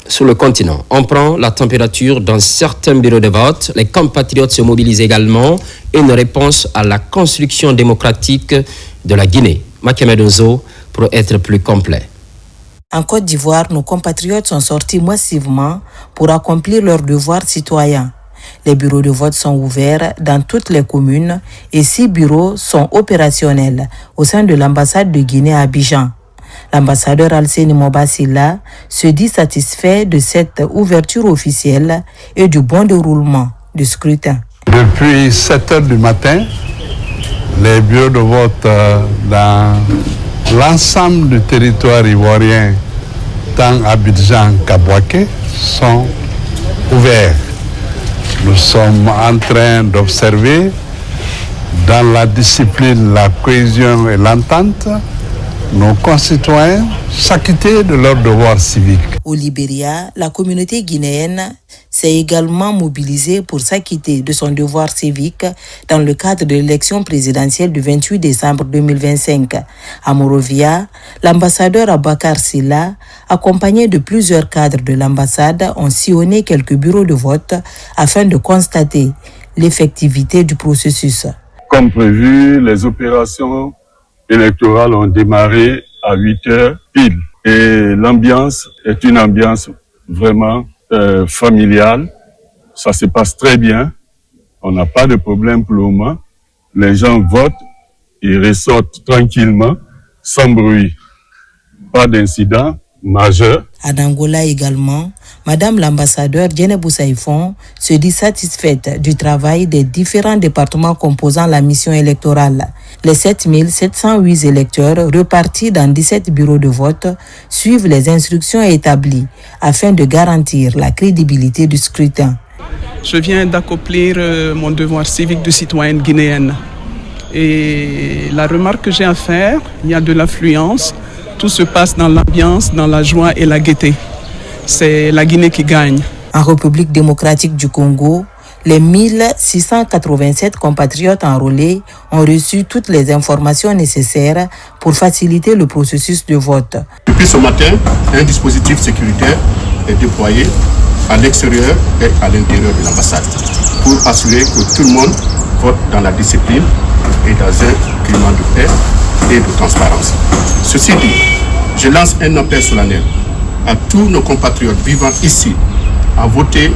Sur le continent, on prend la température dans certains bureaux de vote. Les compatriotes se mobilisent également. Une réponse à la construction démocratique de la Guinée. Makemed Ozo pour être plus complet. En Côte d'Ivoire, nos compatriotes sont sortis massivement pour accomplir leurs devoirs citoyens. Les bureaux de vote sont ouverts dans toutes les communes et 6 bureaux sont opérationnels au sein de l'ambassade de Guinée à Abidjan. L'ambassadeur Alseni Mobasila se dit satisfait de cette ouverture officielle et du bon déroulement du scrutin. Depuis 7 heures du matin, les bureaux de vote dans l'ensemble du territoire ivoirien, tant Abidjan qu'Abouaké, sont ouverts. Nous sommes en train d'observer dans la discipline, la cohésion et l'entente, nos concitoyens s'acquitter de leurs devoirs civiques. Au Libéria, la communauté guinéenne s'est également mobilisée pour s'acquitter de son devoir civique dans le cadre de l'élection présidentielle du 28 décembre 2025. À Monrovia, l'ambassadeur Abakar Silla, accompagné de plusieurs cadres de l'ambassade, ont sillonné quelques bureaux de vote afin de constater l'effectivité du processus. Comme prévu, les opérations électorales ont démarré à 8 heures pile. Et l'ambiance est une ambiance vraiment familiale. Ça se passe très bien. On n'a pas de problème pour le moment. Les gens votent et ressortent tranquillement, sans bruit. Pas d'incident majeur. À Angola également, Madame l'ambassadeur Djenebou Saïfon se dit satisfaite du travail des différents départements composant la mission électorale. Les 7708 électeurs repartis dans 17 bureaux de vote suivent les instructions établies afin de garantir la crédibilité du scrutin. Je viens d'accomplir mon devoir civique de citoyenne guinéenne. Et la remarque que j'ai à faire, il y a de l'affluence. Tout se passe dans l'ambiance, dans la joie et la gaieté. C'est la Guinée qui gagne. En République démocratique du Congo, les 1687 compatriotes enrôlés ont reçu toutes les informations nécessaires pour faciliter le processus de vote. Depuis ce matin, un dispositif sécuritaire est déployé à l'extérieur et à l'intérieur de l'ambassade pour assurer que tout le monde vote dans la discipline et dans un climat de paix et de transparence. Ceci dit, je lance un appel solennel à tous nos compatriotes vivant ici à voter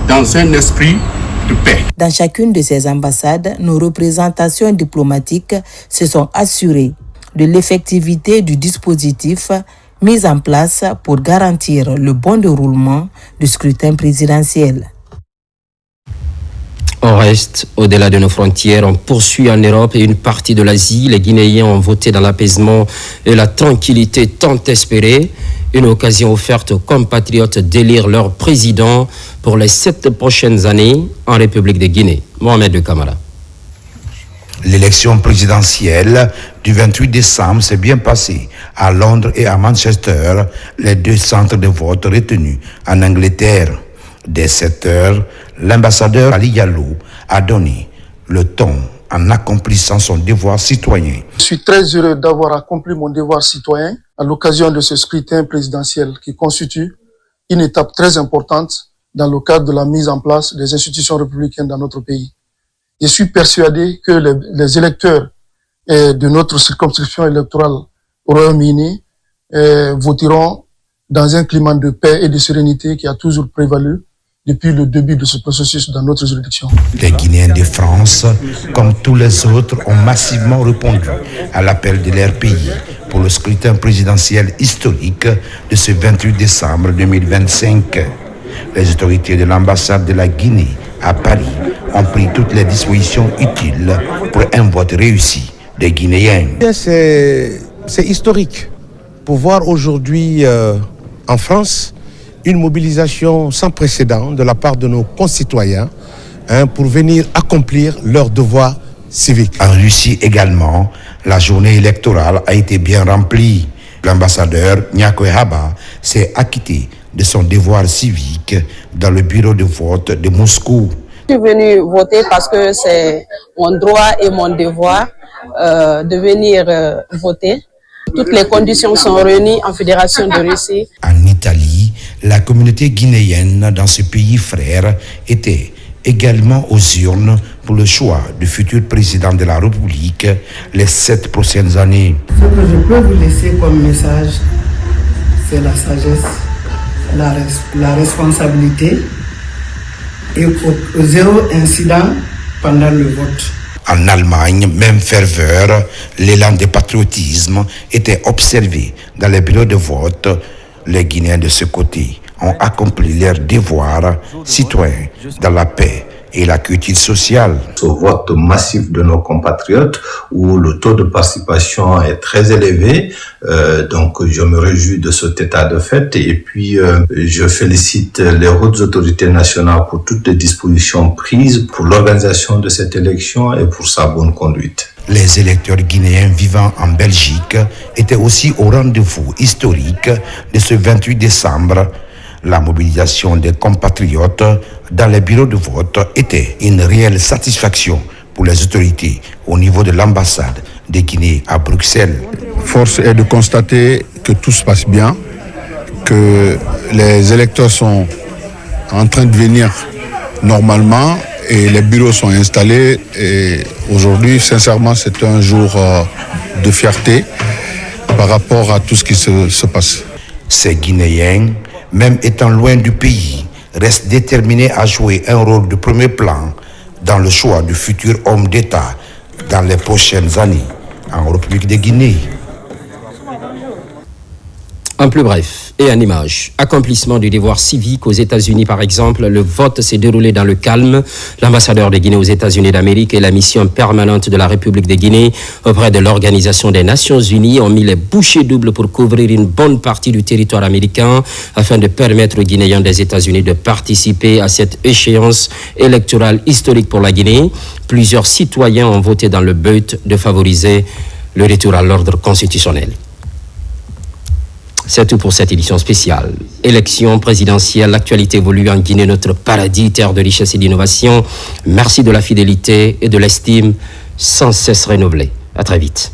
dans un esprit de paix. Dans chacune de ces ambassades, nos représentations diplomatiques se sont assurées de l'effectivité du dispositif mis en place pour garantir le bon déroulement du scrutin présidentiel. On reste au-delà de nos frontières, on poursuit en Europe et une partie de l'Asie. Les Guinéens ont voté dans l'apaisement et la tranquillité tant espérée. Une occasion offerte aux compatriotes d'élire leur président pour les 7 prochaines années en République de Guinée. Mohamed Kamara. L'élection présidentielle du 28 décembre s'est bien passée à Londres et à Manchester, les 2 centres de vote retenus en Angleterre. Dès 7 heures, l'ambassadeur Ali Diallo a donné le ton en accomplissant son devoir citoyen. Je suis très heureux d'avoir accompli mon devoir citoyen à l'occasion de ce scrutin présidentiel qui constitue une étape très importante dans le cadre de la mise en place des institutions républicaines dans notre pays. Je suis persuadé que les électeurs de notre circonscription électorale au Royaume-Uni voteront dans un climat de paix et de sérénité qui a toujours prévalu depuis le début de ce processus dans notre juridiction. Les Guinéens de France, comme tous les autres, ont massivement répondu à l'appel de leur pays pour le scrutin présidentiel historique de ce 28 décembre 2025. Les autorités de l'ambassade de la Guinée à Paris ont pris toutes les dispositions utiles pour un vote réussi des Guinéens. C'est historique pour voir aujourd'hui en France une mobilisation sans précédent de la part de nos concitoyens pour venir accomplir leurs devoirs civiques. En Russie également, la journée électorale a été bien remplie. L'ambassadeur Nyako Haba s'est acquitté de son devoir civique dans le bureau de vote de Moscou. Je suis venu voter parce que c'est mon droit et mon devoir de venir voter. Toutes les conditions sont réunies en Fédération de Russie. En Italie, la communauté guinéenne dans ce pays frère était également aux urnes pour le choix du futur président de la République les 7 prochaines années. Ce que je peux vous laisser comme message, c'est la sagesse, la responsabilité et zéro incident pendant le vote. En Allemagne, même ferveur, l'élan de patriotisme était observé dans les bureaux de vote. Les Guinéens de ce côté ont accompli leur devoir citoyen dans la paix et la culture sociale. Ce vote massif de nos compatriotes où le taux de participation est très élevé, donc je me réjouis de cet état de fait et puis je félicite les hautes autorités nationales pour toutes les dispositions prises pour l'organisation de cette élection et pour sa bonne conduite. Les électeurs guinéens vivant en Belgique étaient aussi au rendez-vous historique de ce 28 décembre. La mobilisation des compatriotes dans les bureaux de vote était une réelle satisfaction pour les autorités au niveau de l'ambassade de Guinée à Bruxelles. Force est de constater que tout se passe bien, que les électeurs sont en train de venir normalement et les bureaux sont installés. Et aujourd'hui, sincèrement, c'est un jour de fierté par rapport à tout ce qui se passe. Ces Guinéens, même étant loin du pays, restent déterminés à jouer un rôle de premier plan dans le choix du futur homme d'État dans les prochaines années en République de Guinée. En plus bref et en image, accomplissement du devoir civique aux États-Unis par exemple, le vote s'est déroulé dans le calme. L'ambassadeur de Guinée aux États-Unis d'Amérique et la mission permanente de la République de Guinée auprès de l'Organisation des Nations Unies ont mis les bouchées doubles pour couvrir une bonne partie du territoire américain afin de permettre aux Guinéens des États-Unis de participer à cette échéance électorale historique pour la Guinée. Plusieurs citoyens ont voté dans le but de favoriser le retour à l'ordre constitutionnel. C'est tout pour cette édition spéciale. Élection présidentielle, l'actualité évolue en Guinée, notre paradis, terre de richesse et d'innovation. Merci de la fidélité et de l'estime sans cesse renouvelée. À très vite.